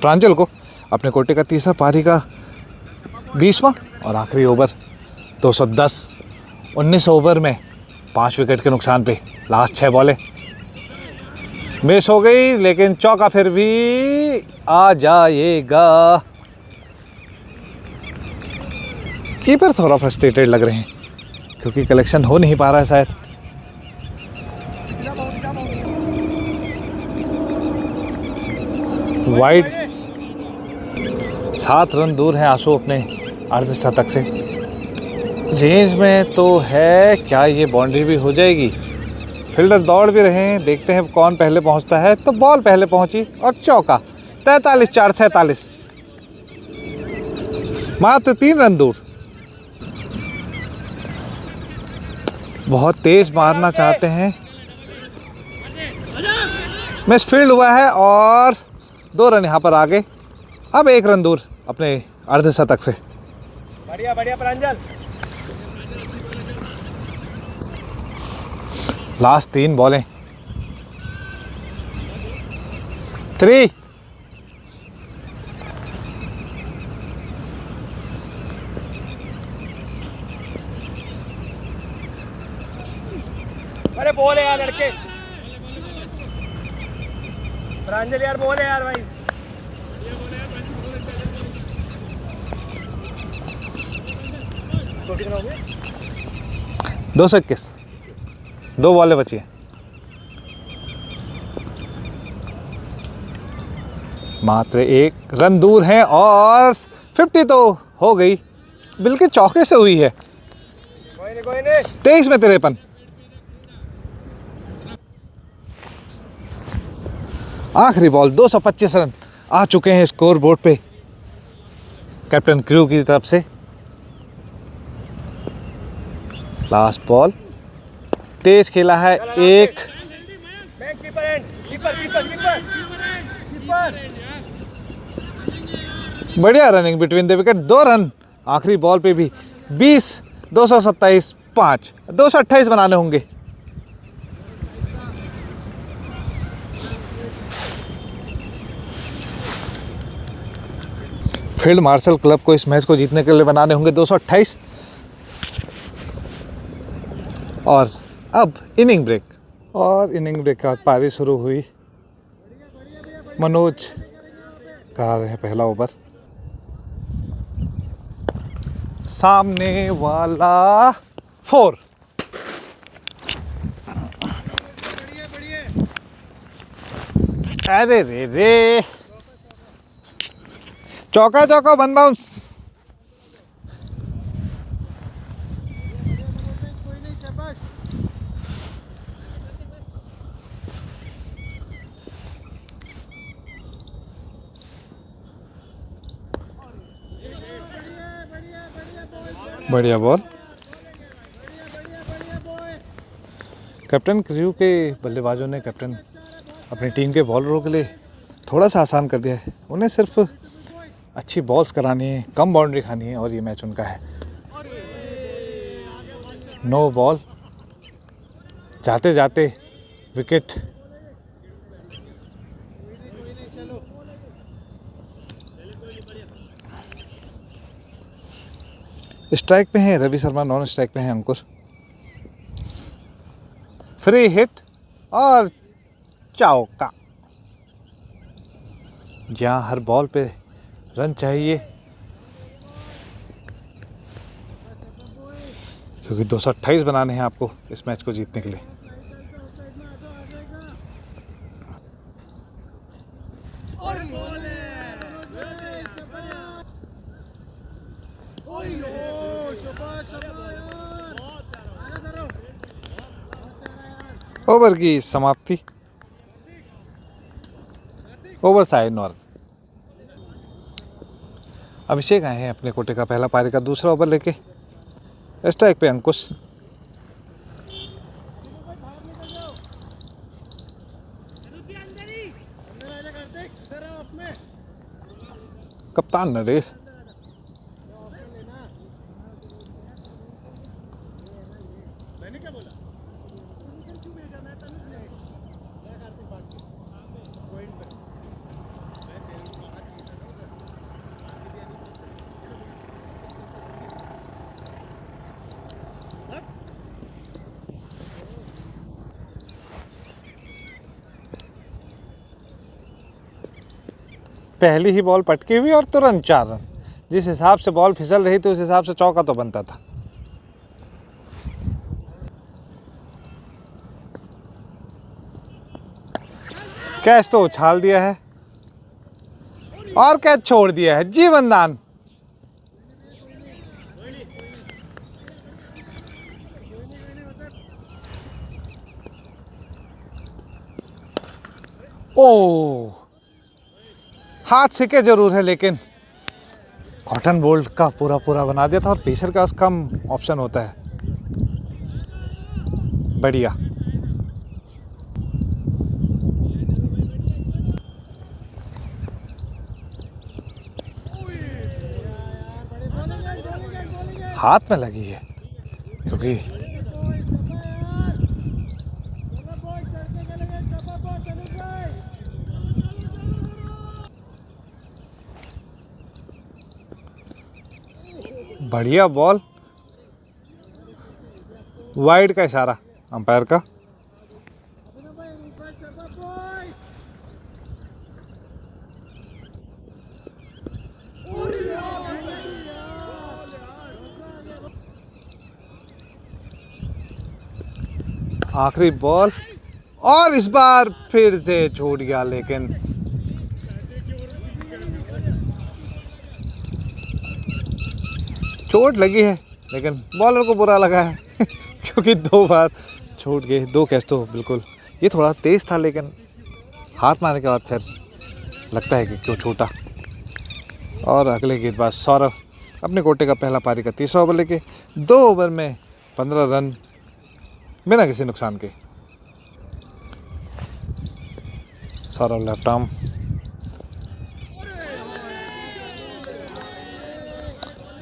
प्रांजल को। अपने कोटे का तीसरा पारी का 20वां और आखिरी ओवर 210। 19 ओवर में 5 विकेट के नुकसान पे लास्ट 6 बॉलें मिस हो गई, लेकिन चौका फिर भी आ जाएगा। कीपर थोड़ा फ्रस्ट्रेटेड लग रहे हैं क्योंकि कलेक्शन हो नहीं पा रहा है शायद। वाइड 7 रन दूर हैं आंसू अपने अर्धशतक से। रेंज में तो है, क्या ये बाउंड्री भी हो जाएगी? फील्डर दौड़ भी रहे हैं, देखते हैं कौन पहले पहुंचता है। तो बॉल पहले पहुंची और चौका। 43-4 47, मात्र 3 रन दूर। बहुत तेज मारना चाहते हैं, मिस फील्ड हुआ है और 2 रन यहाँ पर आगे। अब 1 रन दूर अपने अर्धशतक से। बढ़िया बढ़िया प्रांजल। लास्ट 3 बॉलें 3। अरे बोल है यार लड़के, प्रांजल यार बोल है यार भाई। 221, 2 बॉलें बची हैं। मात्र 1 रन दूर हैं और 50 तो हो गई, बिल्कुल चौके से हुई है। कोई नहीं 23 में 53। आखिरी बॉल 225 रन आ चुके हैं स्कोर बोर्ड पे कैप्टन क्रू की तरफ से। लास्ट बॉल तेज खेला है, एक बढ़िया running between the wicket. 2 run आखिरी बॉल पे भी। 20 227 5 228 बनाने होंगे। फील्ड मार्शल क्लब को इस मैच को जीतने के लिए बनाने होंगे 228। और अब इनिंग ब्रेक, और इनिंग ब्रेक का पारी शुरू हुई। मनोज का है पहला ओवर। सामने वाला 4। अरे रे रे, चौका चौका 1 बाउंस। बढ़िया बॉल। कैप्टन क्रू के बल्लेबाजों ने कैप्टन अपनी टीम के बॉलरों के लिए थोड़ा सा आसान कर दिया है। उन्हें सिर्फ अच्छी बॉल्स करानी है, कम बाउंड्री खानी है, और ये मैच उनका है। नो बॉल, जाते जाते विकेट। स्ट्राइक पे हैं रवि शर्मा, नॉन स्ट्राइक पे हैं अंकुर। फ्री हिट और चौका। जहाँ हर बॉल पे रन चाहिए, क्योंकि 228 बनाने हैं आपको इस मैच को जीतने के लिए। ओवर की समाप्ति, ओवर साइड नॉल। अभिषेक आए हैं अपने कोटे का पहला पारी का दूसरा ओवर लेके। स्ट्राइक पे अंकुश। कप्तान नरेश। पहली ही बॉल पटकी हुई और तुरंत 4 रन। जिस हिसाब से बॉल फिसल रही थी उस हिसाब से चौका तो बनता था। कैच तो उछाल दिया है और कैच छोड़ दिया है। जीवन दान। ओ, हाथ सिके जरूर है लेकिन कॉटन बोल्ट का पूरा बना दिया था और पेसर का कम ऑप्शन होता है। बढ़िया। हाथ में लगी है क्योंकि बढ़िया बॉल। वाइड का इशारा अंपायर का। आखिरी बॉल और इस बार फिर से छूट गया लेकिन चोट लगी है लेकिन बॉलर को बुरा लगा है क्योंकि 2 बार छूट गए। 2 कैच तो बिल्कुल, ये थोड़ा तेज था लेकिन हाथ मारने के बाद फिर लगता है कि क्यों छूटा। और अगले गेंदबाज सौरभ अपने कोटे का पहला पारी का तीसरा ओवर लेके 2 ओवर में 15 रन बिना किसी नुकसान के। Saurabh left arm.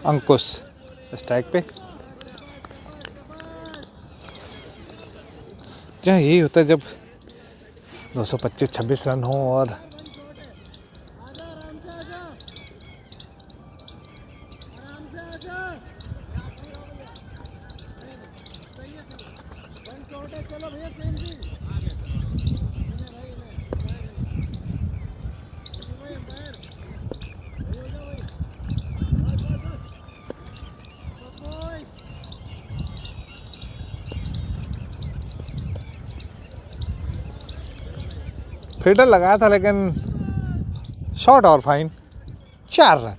Ankush strike पे। क्या यही होता है जब 225-26 रन हो और फील्डर लगाया था लेकिन शॉट और फाइन। 4 रन।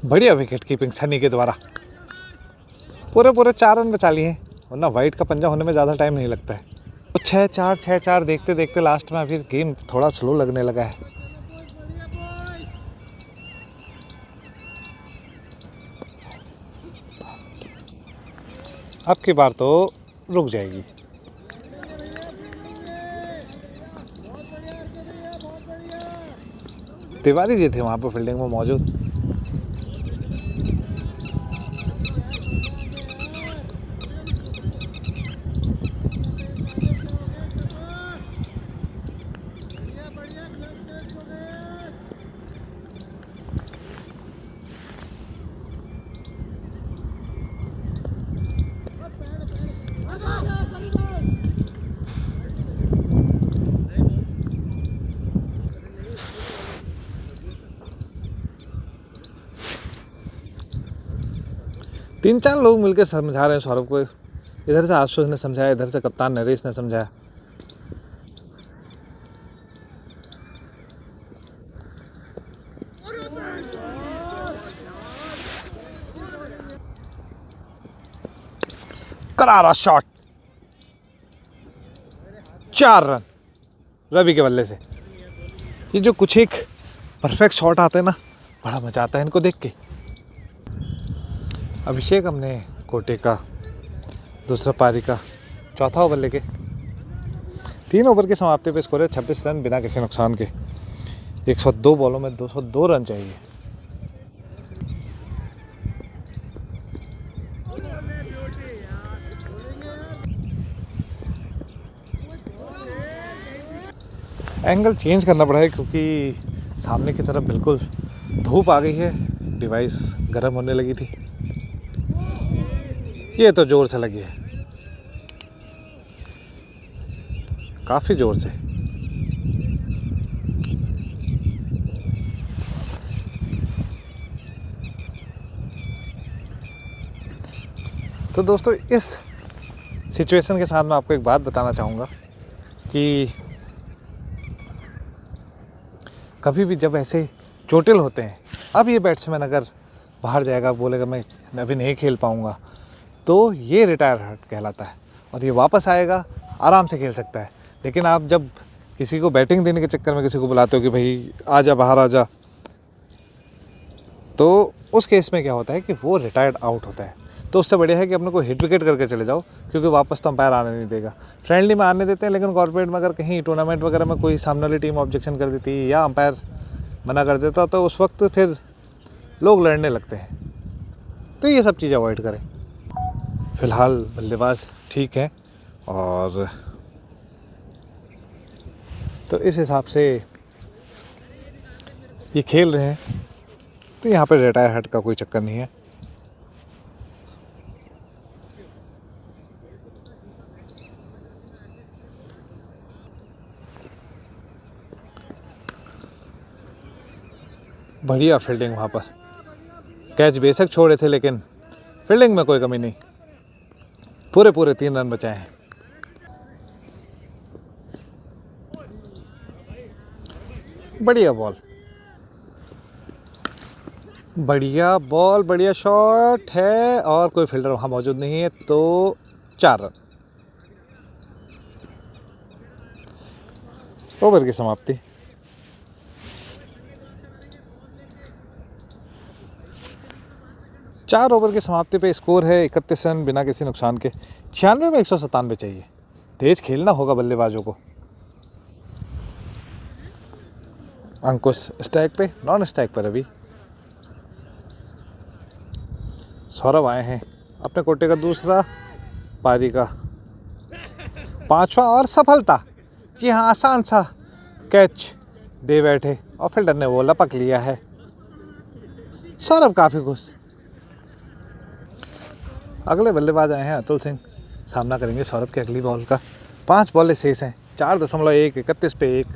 बढ़िया विकेट कीपिंग सनी के द्वारा। पूरे 4 रन बचा लिए हैं, वरना वाइट का पंजा होने में ज़्यादा टाइम नहीं लगता है। तो 6-4 6-4 देखते देखते लास्ट में अभी गेम थोड़ा स्लो लगने लगा है। अब की बार तो रुक जाएगी। तिवारी जी थे वहाँ पर फील्डिंग में मौजूद। तीन चार लोग मिलकर समझा रहे हैं सौरभ को। इधर से आशुष ने समझाया, इधर से कप्तान नरेश ने समझाया। करारा शॉट, 4 रन रवि के बल्ले से। ये जो कुछ एक परफेक्ट शॉट आते हैं ना, बड़ा मजा आता है इनको देख के। अभिषेक हमने कोटे का दूसरा पारी का चौथा ओवर लेके 3 ओवर की समाप्ति पे स्कोर है 26 रन बिना किसी नुकसान के। 102 बॉलों में 202 रन चाहिए। एंगल चेंज करना पड़ा है क्योंकि सामने की तरफ बिल्कुल धूप आ गई है, डिवाइस गर्म होने लगी थी। ये तो जोर से लगी है, काफी जोर से। तो दोस्तों इस सिचुएशन के साथ मैं आपको एक बात बताना चाहूँगा कि कभी भी जब ऐसे चोटिल होते हैं, अब ये बैट्समैन अगर बाहर जाएगा, बोलेगा मैं अभी नहीं खेल पाऊँगा, तो ये रिटायर हर्ट कहलाता है और ये वापस आएगा, आराम से खेल सकता है। लेकिन आप जब किसी को बैटिंग देने के चक्कर में किसी को बुलाते हो कि भाई आजा, बाहर आजा, तो उस केस में क्या होता है कि वो रिटायर्ड आउट होता है। तो उससे बढ़िया है कि अपने को हिट विकेट करके चले जाओ, क्योंकि वापस तो अंपायर आने नहीं देगा। फ्रेंडली में आने देते हैं, लेकिन कॉर्पोरेट में अगर कहीं टूर्नामेंट वगैरह में कोई सामने वाली टीम ऑब्जेक्शन कर देती है या अंपायर मना कर देता, तो उस वक्त फिर लोग लड़ने लगते हैं। तो ये सब चीज़ें अवॉइड करें। फ़िलहाल बल्लेबाज ठीक है और तो इस हिसाब से ये खेल रहे हैं, तो यहाँ पे रिटायर हट का कोई चक्कर नहीं है। बढ़िया फील्डिंग वहाँ पर, कैच बेशक छोड़े थे लेकिन फील्डिंग में कोई कमी नहीं। पूरे 3 रन बचाए हैं। बढ़िया बॉल, बढ़िया बॉल, बढ़िया शॉट है और कोई फील्डर वहाँ मौजूद नहीं है, तो 4 रन। ओवर की समाप्ति। चार ओवर की समाप्ति पे स्कोर है 31 रन बिना किसी नुकसान के। 96 में 197 चाहिए। तेज खेलना होगा बल्लेबाजों को। अंकुश स्ट्राइक पे, नॉन स्ट्राइक पर अभी। सौरभ आए हैं अपने कोटे का दूसरा पारी का 5वां और सफलता। जी हाँ, आसान सा कैच दे बैठे और फील्डर ने वो लपक लिया है। सौरभ काफ़ी खुश। अगले बल्लेबाज आए हैं अतुल सिंह, सामना करेंगे सौरभ के अगली बॉल का। 5 बॉलें शेष हैं, 4.1, 31 पे 1।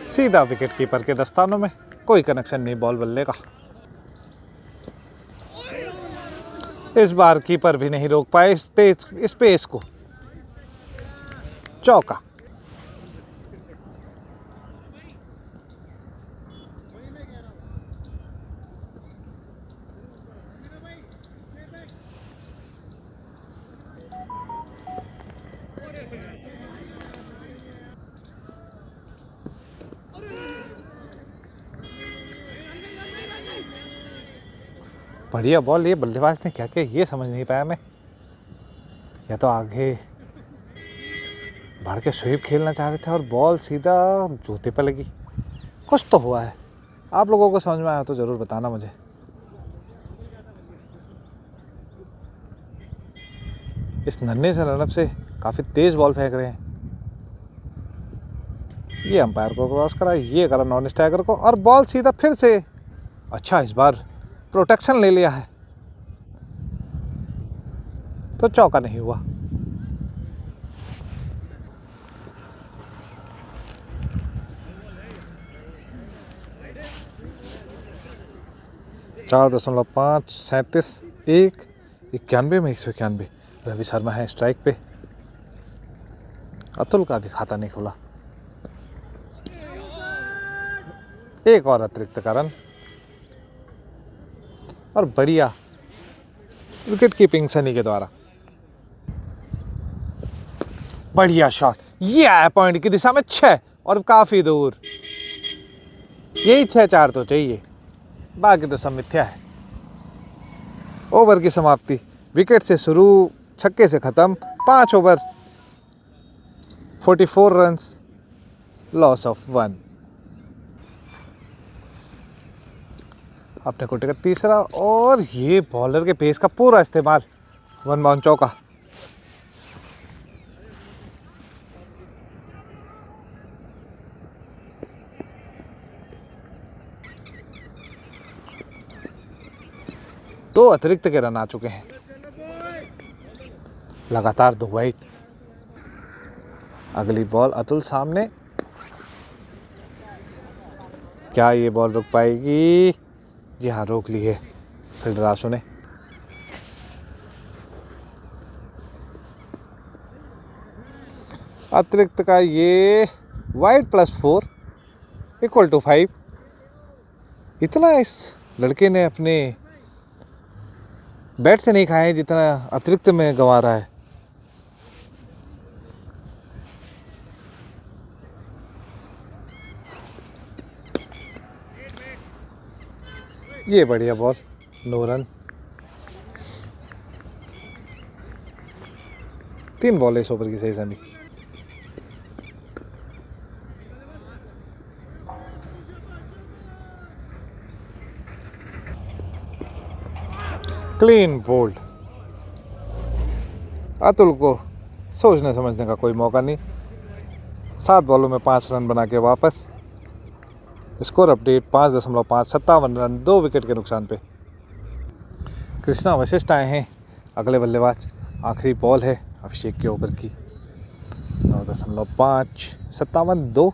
सीधा विकेट कीपर के दस्तानों में, कोई कनेक्शन नहीं बॉल बल्ले का। इस बार कीपर भी नहीं रोक पाए इस पेस को। चौका। बढ़िया बॉल, ये बल्लेबाज ने क्या किया ये समझ नहीं पाया मैं। या तो आगे बढ़ के स्वीप खेलना चाह रहे थे और बॉल सीधा जूते पर लगी, कुछ तो हुआ है। आप लोगों को समझ में आया तो ज़रूर बताना मुझे। इस नन्हे से रनअप से काफ़ी तेज़ बॉल फेंक रहे हैं। ये अंपायर को क्रॉस करा, ये करा नॉन स्ट्राइकर को, और बॉल सीधा फिर से। अच्छा, इस बार प्रोटेक्शन ले लिया है तो चौका नहीं हुआ। चार 4.5 37 1 91 में 191। रवि शर्मा है स्ट्राइक पे। अतुल का भी खाता नहीं खुला। एक और अतिरिक्त का रन और बढ़िया विकेट कीपिंग सनी के द्वारा। बढ़िया शॉट, ये आया पॉइंट की दिशा में 6 और काफी दूर। यही 6-4 तो चाहिए, बाकी तो सब मिथ्या है। ओवर की समाप्ति, विकेट से शुरू, छक्के से खत्म। 5 ओवर 44 रन्स, लॉस ऑफ 1। अपने कोटे का तीसरा, और ये बॉलर के पेस का पूरा इस्तेमाल। 1 बाउंड चौका। दो अतिरिक्त के रन आ चुके हैं, लगातार 2 वाइड। अगली बॉल अतुल सामने, क्या ये बॉल रुक पाएगी? जी हाँ, रोक ली है फील्डर आशु ने। अतिरिक्त का ये वाइड +4 = 5। इतना इस लड़के ने अपने बैट से नहीं खाया है जितना अतिरिक्त में गंवा रहा है। ये बढ़िया बॉल, नो रन। 3 बॉल इस ओवर की सही समी। Clean bowled. अतुल को सोचने समझने का कोई मौका नहीं। 7 बॉलों में 5 रन बना के वापस। स्कोर अपडेट 5.5 57 रन, 2 विकेट के नुकसान पे। कृष्णा वशिष्ठ आए हैं अगले बल्लेबाज। आखिरी बॉल है अभिषेक के ओवर की। 9.5 57 2,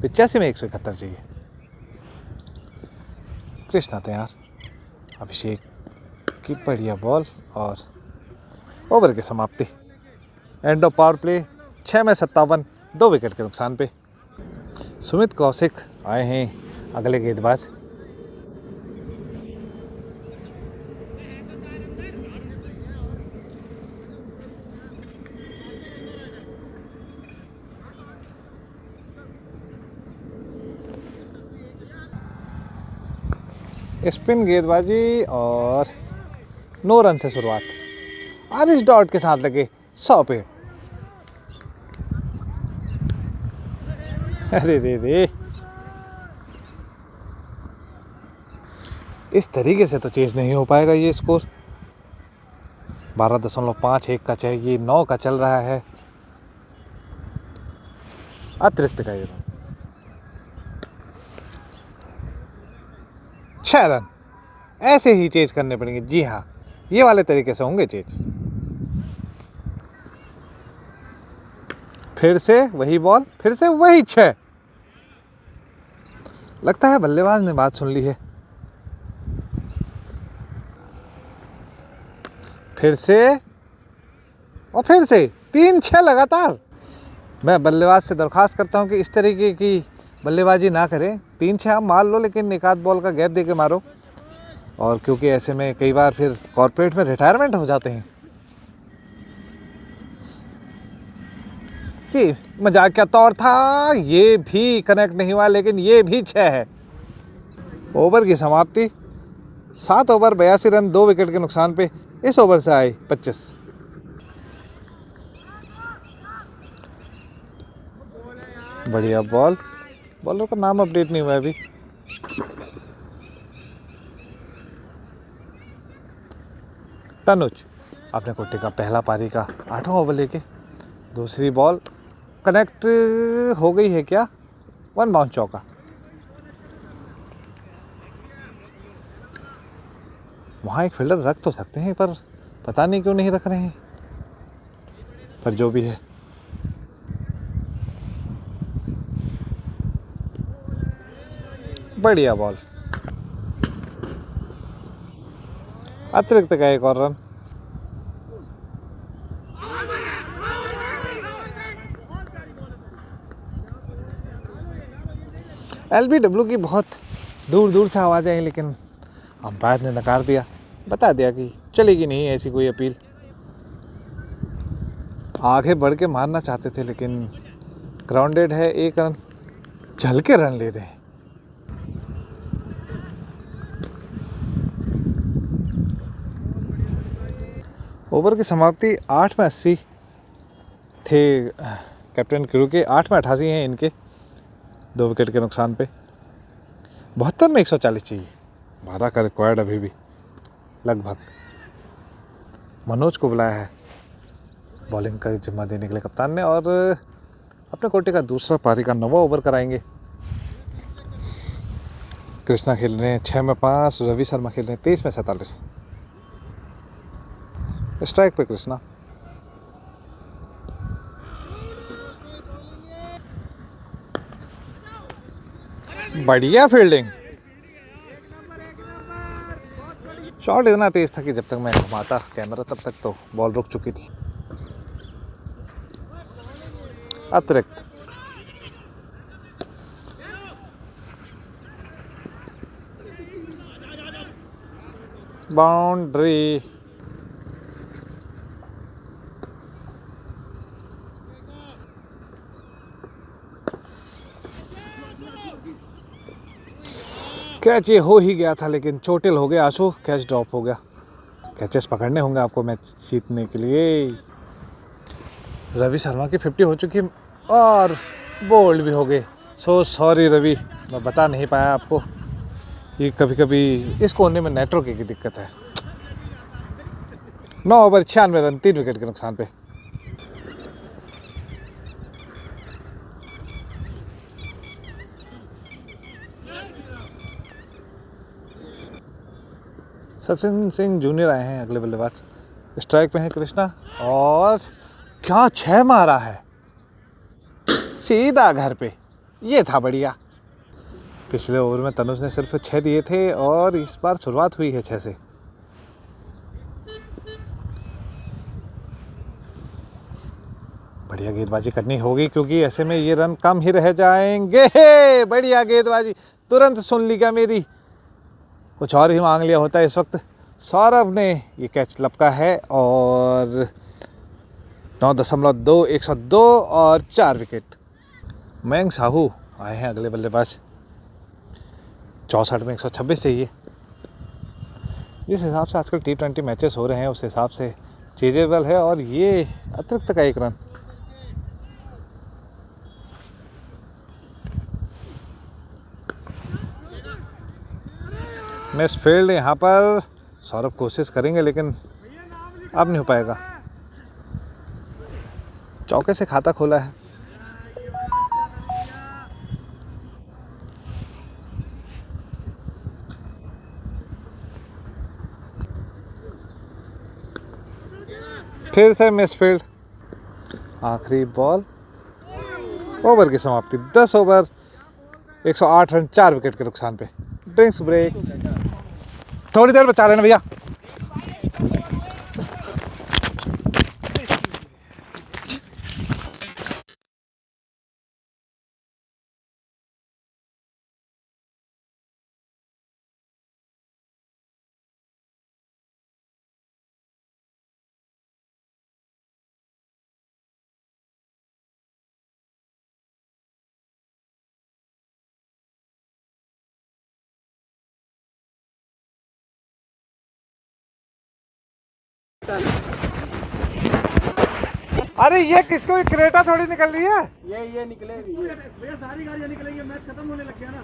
85 में 171 चाहिए। कृष्णा तैयार। अभिषेक की बढ़िया बॉल और ओवर की समाप्ति। End of power play. 6 में 57, 2 विकेट के नुकसान पे। सुमित कौशिक आए हैं अगले गेंदबाज। स्पिन गेंदबाजी और 9 रन से शुरुआत। आरिश डॉट के साथ लगे 100 पेड़। अरे रे, इस तरीके से तो चेज नहीं हो पाएगा ये स्कोर। 12.51 का चाहिए, 9 का चल रहा है। अतिरिक्त का ये 6 रन। ऐसे ही चेज करने पड़ेंगे। जी हाँ, ये वाले तरीके से होंगे चेज। फिर से वही बॉल, फिर से वही 6। लगता है बल्लेबाज ने बात सुन ली है। फिर से और फिर से 3-6 लगातार। मैं बल्लेबाज से दरख्वास्त करता हूं कि इस तरीके की बल्लेबाजी ना करें। 3-6 आप मार लो, लेकिन एक आध बॉल का गैप दे के मारो। और क्योंकि ऐसे में कई बार फिर कॉर्पोरेट में रिटायरमेंट हो जाते हैं। ये मजाक का तौर था, ये भी कनेक्ट नहीं हुआ, लेकिन ये भी 6 है। ओवर की समाप्ति। 7 ओवर 82 रन 2 विकेट के नुकसान पे इस ओवर से आए 25। बढ़िया बॉल, बॉलर का नाम अपडेट नहीं हुआ है अभी। तनुज अपने कोटे का पहला पारी का 8वां ओवर लेके दूसरी बॉल कनेक्ट हो गई है क्या? 1 बाउंस चौका। वहाँ एक फील्डर रख तो सकते हैं पर पता नहीं क्यों नहीं रख रहे हैं, पर जो भी है। बढ़िया बॉल, अतिरिक्त का एक और रन। LBW की बहुत दूर दूर से आवाज़ आई, लेकिन अंपायर ने नकार दिया, बता दिया कि चलेगी नहीं ऐसी कोई अपील। आगे बढ़ के मारना चाहते थे लेकिन ग्राउंडेड है, 1 रन, चल के रन ले रहे हैं। ओवर की समाप्ति 8 में 80 थे कैप्टन क्रू के, 8 में 88 हैं इनके 2 विकेट के नुकसान पे। 72 में 140 चाहिए, 12 का रिक्वायर्ड अभी भी लगभग। मनोज को बुलाया है बॉलिंग का जिम्मा देने के लिए कप्तान ने, और अपने कोटे का दूसरा पारी का 9वां ओवर कराएंगे। कृष्णा खेल रहे हैं 6 में 5, रवि शर्मा खेल रहे हैं 23 में 47। स्ट्राइक पे कृष्णा। बढ़िया फील्डिंग, शॉट इतना तेज था कि जब तक मैं घुमाता कैमरा तब तक तो बॉल रुक चुकी थी। अतिरिक्त बाउंड्री। कैच ये हो ही गया था लेकिन चोटिल हो गया आंसू, कैच ड्रॉप हो गया। कैचेस पकड़ने होंगे आपको मैच जीतने के लिए। रवि शर्मा की 50 हो चुकी है और बोल्ड भी हो गए। सो सॉरी रवि, मैं बता नहीं पाया आपको। ये कभी कभी इस कोने में नेटवर्क की दिक्कत है। 9 ओवर 96 रन 3 विकेट के नुकसान पे। सचिन सिंह जूनियर आए हैं अगले बल्लेबाज। स्ट्राइक पे है कृष्णा, और क्या 6 मारा है सीधा घर पे, ये था बढ़िया। पिछले ओवर में तनुज ने सिर्फ 6 दिए थे और इस बार शुरुआत हुई है 6 से। बढ़िया गेंदबाजी करनी होगी क्योंकि ऐसे में ये रन कम ही रह जाएंगे। बढ़िया गेंदबाजी, तुरंत सुन ली क्या मेरी, कुछ और ही मांग लिया होता है इस वक्त। सौरभ ने ये कैच लपका है और 9.2 102 और 4 विकेट। मयंक साहू आए हैं अगले बल्लेबाज। 64 में 126 चाहिए। जिस हिसाब से आजकल T20 मैचेस हो रहे हैं उस हिसाब से चेजेबल है, और ये अतिरिक्त का 1 रन। मिस फील्ड यहाँ पर। सौरभ कोशिश करेंगे लेकिन अब नहीं हो पाएगा। चौके से खाता खोला है। फिर से मिस फील्ड। आखिरी बॉल, ओवर की समाप्ति 10 ओवर 108 रन 4 विकेट के नुकसान पे। ड्रिंक्स ब्रेक, थोड़ी देर बचा लेना भैया। अरे ये किसको क्रेटा थोड़ी निकल रही है। ये निकलेगी भैया, सारी गाड़ियाँ निकलेंगी, मैच खत्म होने लग गया ना।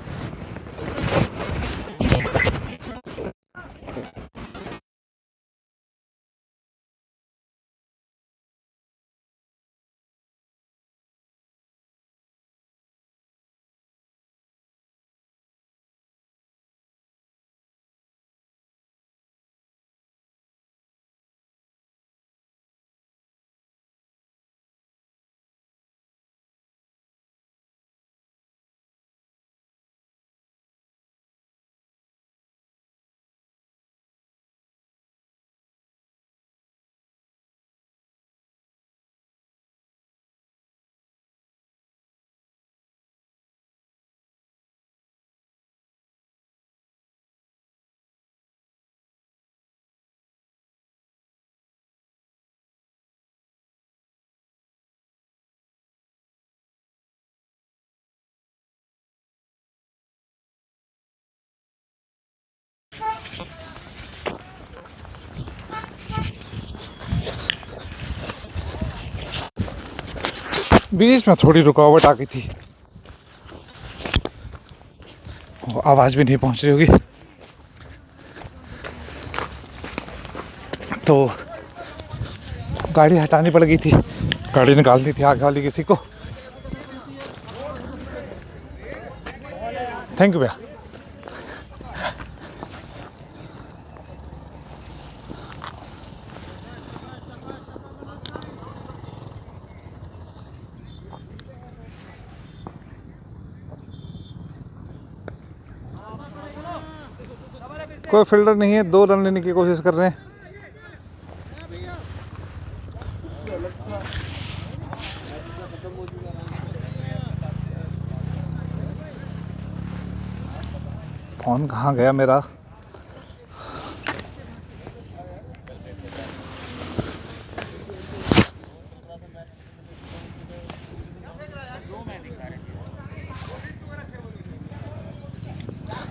बीच में थोड़ी रुकावट आ गई थी, आवाज भी नहीं पहुंच रही होगी, तो गाड़ी हटानी पड़ गई थी, गाड़ी निकालनी थी आगे वाली किसी को। थैंक यू भैया। कोई फील्डर नहीं है, 2 रन लेने की कोशिश कर रहे हैं। फोन कहाँ गया मेरा?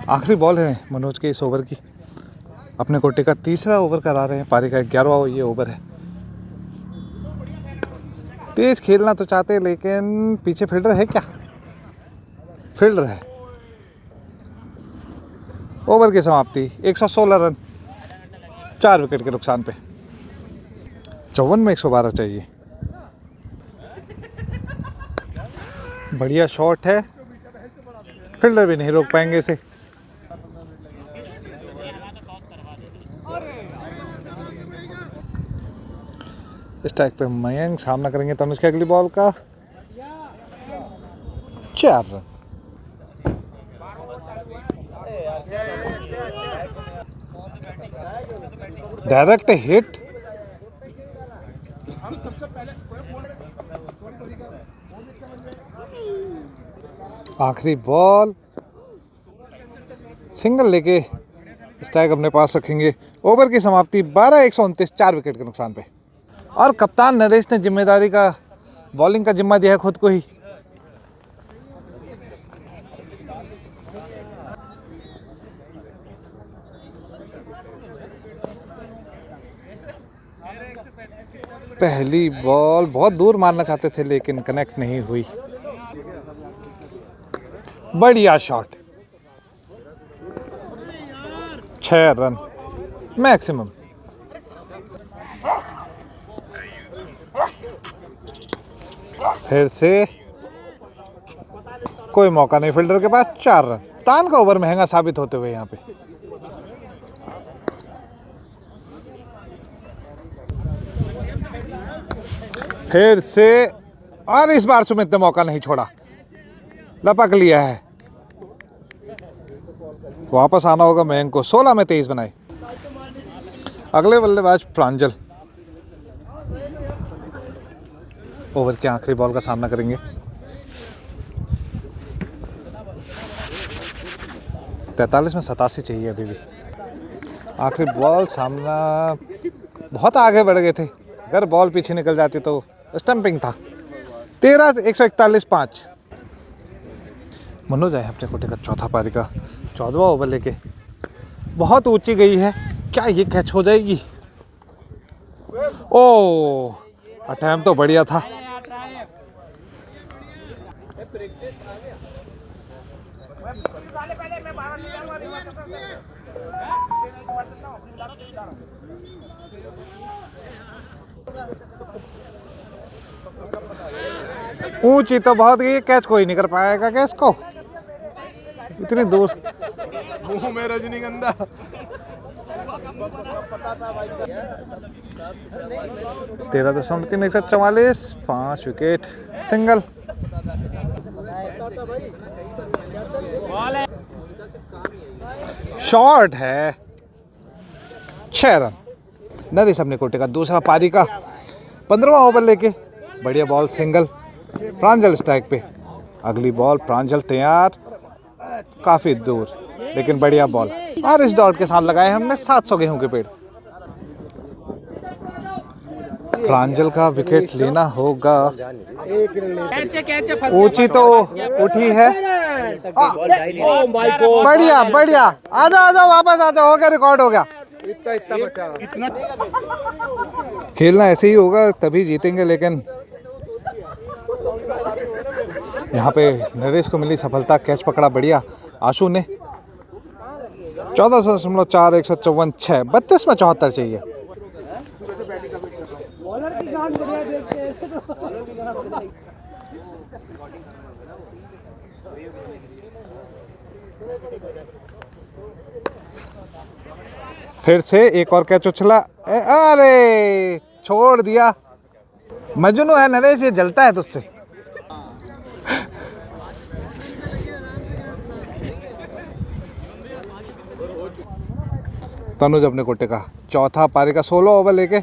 आखिरी बॉल है मनोज के इस ओवर की। अपने कोटे का तीसरा ओवर करा रहे हैं, पारी का 11वां ये ओवर है। तेज खेलना तो चाहते हैं, लेकिन पीछे फील्डर है क्या? फील्डर है। ओवर की समाप्ति 116 रन, 4 विकेट के नुकसान पे। 54 में 112 चाहिए। बढ़िया शॉट है, फील्डर भी नहीं रोक पाएंगे इसे। स्ट्राइक पे मयंक सामना करेंगे तनुज की अगली बॉल का। 4 रन। Direct hit. आखिरी बॉल, सिंगल लेके स्ट्राइक अपने पास रखेंगे। ओवर की समाप्ति 12-129, 4 विकेट के नुकसान पे। और कप्तान नरेश ने जिम्मेदारी का बॉलिंग का जिम्मा दिया है खुद को ही। पहली बॉल बहुत दूर मारना चाहते थे, लेकिन कनेक्ट नहीं हुई। बढ़िया शॉट, 6 रन मैक्सिमम। फिर से कोई मौका नहीं फील्डर के पास। 4 रन। तान का ओवर महंगा साबित होते हुए यहाँ पे। फिर से, और इस बार सुमित ने मौका नहीं छोड़ा, लपक लिया है। वापस आना होगा मयंक को। 16 में 23 बनाए। अगले बल्लेबाज प्रांजल ओवर के आखिरी बॉल का सामना करेंगे। 43 में 87 चाहिए अभी भी। आखिरी बॉल, सामना बहुत आगे बढ़ गए थे। अगर बॉल पीछे निकल जाती तो स्टंपिंग था। 13-141, 5। मनोज आए अपने कोटे का चौथा पारी का 14वां ओवर लेके। बहुत ऊंची गई है, क्या ये कैच हो जाएगी? ओ अटैम्प्ट तो बढ़िया था। ऊंची तो बहुत गई, कैच कोई नहीं कर पाएगा क्या इसको, इतनी दूर। मुंह में रजनीगंधा। 13.3 144, 5 विकेट सिंगल। शॉर्ट है, 6 रन। नरेश अपने कोटे का दूसरा पारी का 15वां ओवर लेके, बढ़िया बॉल सिंगल, प्रांजल स्ट्राइक पे। अगली बॉल प्रांजल तैयार, काफी दूर लेकिन बढ़िया बॉल। और इस डॉट के साथ लगाए हमने 700 गेहूं के पेड़। प्रांजल का विकेट लेना होगा। ऊंची तो उठी है, बढ़िया बढ़िया। आजा वापस आजा, हो गया, रिकॉर्ड हो गया। खेलना ऐसे ही होगा तभी जीतेंगे, लेकिन यहाँ पे नरेश को मिली सफलता, कैच पकड़ा बढ़िया आशु ने। 14.4 154 6, 32 में 74 चाहिए। फिर से एक और कैच उछला, अरे छोड़ दिया। मजनू है नरेश, ये जलता है तुझसे। तनुज अपने कोटे का चौथा पारी का 16 ओवर लेके,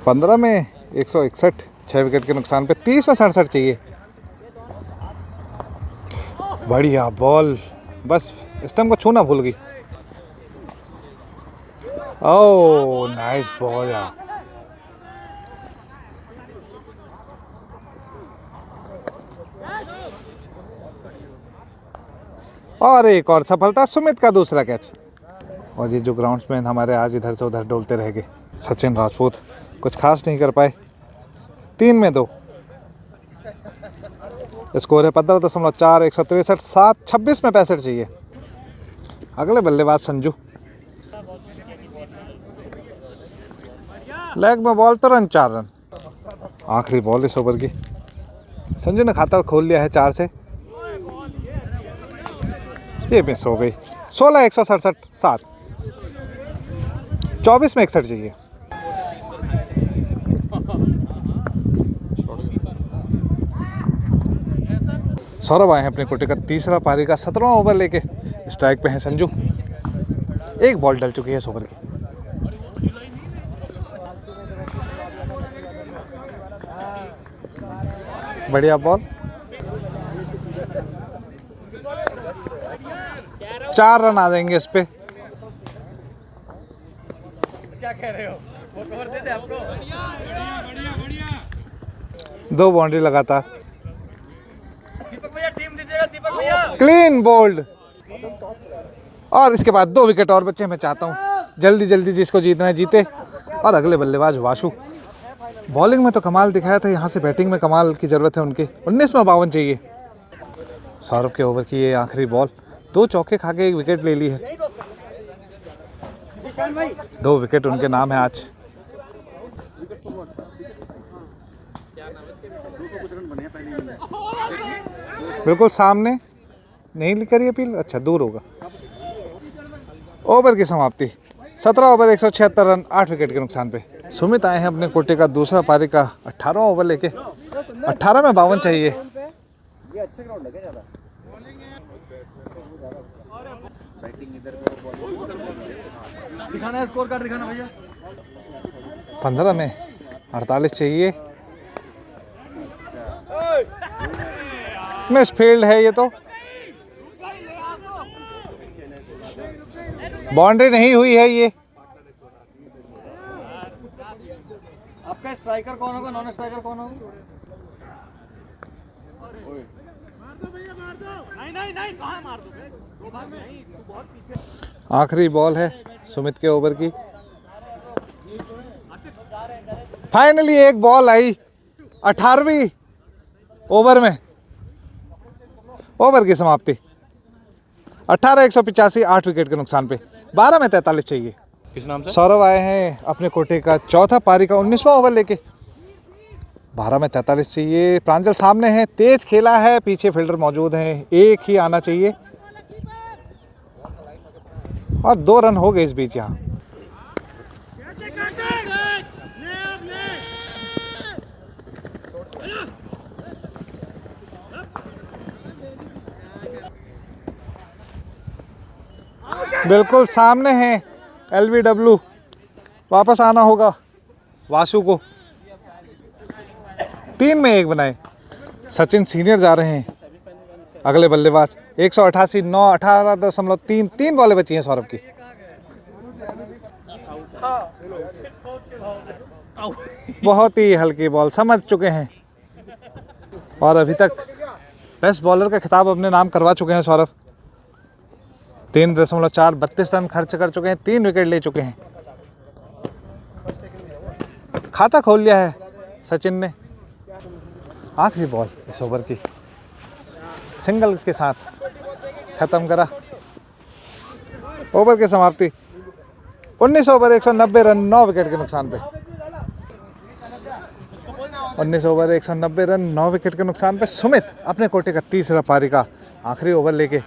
पंद्रह में 161, 6 विकेट के नुकसान पे, 30 में 67 चाहिए। बढ़िया बॉल, बस स्टंप को छूना भूल गई। ओह नाइस बॉल यार। और एक और सफलता, सुमित का दूसरा कैच। और ये जो ग्राउंड्समैन हमारे आज इधर से उधर डोलते रह गए, सचिन राजपूत कुछ खास नहीं कर पाए। 3 में 2, स्कोर है 15.4 163 7, 26 में 65 चाहिए। अगले बल्लेबाज संजू, लेग में बॉल, तुरंत 4 रन। आखिरी बॉल इस ओवर की, संजू ने खाता खोल लिया है 4 से। ये मिस हो गई। 16 167 7, 24 में 61 चाहिए। सौरभ आए हैं अपने कोटे का तीसरा पारी का 17वां ओवर लेके, स्ट्राइक पे हैं संजू। एक बॉल डल चुकी है इस ओवर की। बढ़िया बॉल, 4 रन आ जाएंगे इस पे। क्या कह रहे हो, वो कवर दे दे आपको। 2 बाउंड्री लगातार। दीपक भैया टीम दीजिएगा, दीपक भैया। क्लीन बोल्ड, और इसके बाद 2 विकेट और बचे। मैं चाहता हूँ जल्दी जल्दी जिसको जीतना है जीते। और अगले बल्लेबाज वाशु, बॉलिंग में तो कमाल दिखाया था, यहाँ से बैटिंग में कमाल की ज़रूरत है उनकी। 19 में 52 चाहिए। सौरभ के ओवर की ये आखिरी बॉल, 2 चौके खा के 1 विकेट ले ली है। 2 विकेट उनके नाम है आज। बिल्कुल सामने नहीं लिख रही अपील, अच्छा दूर होगा। ओवर की समाप्ति, 17 ओवर 176 रन, 8 विकेट के नुकसान पे। सुमित आए हैं अपने कोटे का दूसरा पारी का 18वां ओवर लेके, 18 में 52 चाहिए। ये अच्छे ग्राउंड है क्या ज्यादा? 15 में 48 चाहिए। मिस फील्ड है ये तो, बाउंड्री नहीं हुई है ये। आपका स्ट्राइकर कौन होगा, नॉन स्ट्राइकर कौन होगा? नहीं नहीं नहीं, कहाँ मार दो। आखिरी बॉल है सुमित के ओवर की। फाइनली एक बॉल आई 18वीं ओवर में, ओवर की समाप्ति 18-185, 8 विकेट के नुकसान पे। 12 में 43 चाहिए। किस नाम से? सौरभ आए हैं अपने कोटे का चौथा पारी का 19वां ओवर लेके। 12 में 43 चाहिए। प्रांजल सामने है, तेज खेला है, पीछे फील्डर मौजूद हैं, एक ही आना चाहिए और 2 रन हो गए इस बीच यहाँ। बिल्कुल सामने है LBW, वापस आना होगा वासु को। 3 में 1 बनाए। सचिन सीनियर जा रहे हैं अगले बल्लेबाज। 188, 9, 18.3, 3 बॉलें बची हैं सौरभ की। बहुत ही हल्की बॉल, समझ चुके हैं और अभी तक बेस्ट बॉलर का खिताब अपने नाम करवा चुके हैं सौरभ। 3.4, 32 रन खर्च कर चुके हैं, 3 विकेट ले चुके हैं। खाता खोल लिया है सचिन ने। आखिरी बॉल इस ओवर की, सिंगल के साथ खत्म करा ओवर की समाप्ति। 19 ओवर 190 रन, 9 विकेट के नुकसान पे। 19 ओवर 190 रन, 9 विकेट के नुकसान पे। सुमित अपने कोटे का तीसरा पारी का आखिरी ओवर लेके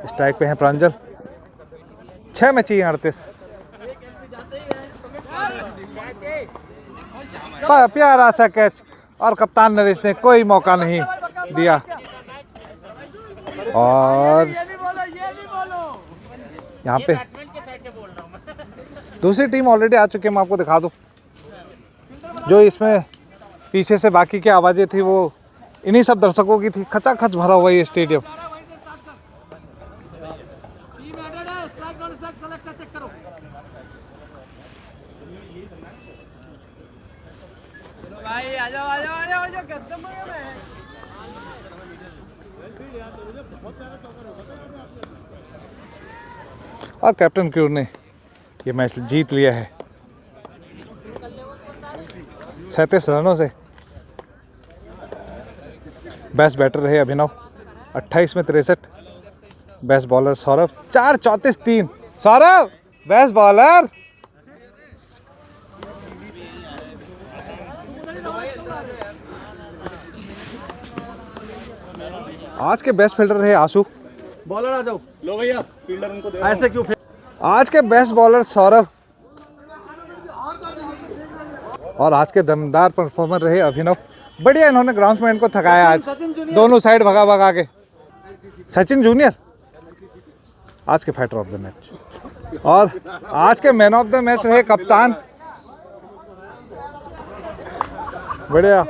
स्ट्राइक पे हैं प्रांजल। 6 में चाहिए 38। प्यारा सा कैच और कप्तान नरेश ने कोई मौका नहीं दिया। और यहाँ पे दूसरी टीम ऑलरेडी आ चुकी है, मैं आपको दिखा दूं। जो इसमें पीछे से बाकी की आवाज़ें थी वो इन्हीं सब दर्शकों की थी। खचाखच भरा हुआ ये स्टेडियम। भाई आ जाओ आ जाओ आ जाओ आ जाओ, कदम में और कैप्टन क्यूर ने ये मैच जीत लिया है 37 रनों से। बेस्ट बैटर रहे अभिनव, 28 में 63। Best bowler Saurabh, 4-34-3। Saurabh best bowler. आज के बेस्ट फील्डर रहे आशु। बॉलर आ जाओ। लो भैया, फील्डर उनको दे। ऐसे क्यों? आज के बेस्ट बॉलर सौरभ और आज के दमदार परफॉर्मर रहे अभिनव। बढ़िया इन्होंने ग्राउंड्समैन को थकाया आज, दोनों साइड भगा भगा के। सचिन जूनियर आज के फाइटर ऑफ द मैच और आज के मैन ऑफ द मैच रहे कप्तान। बढ़िया।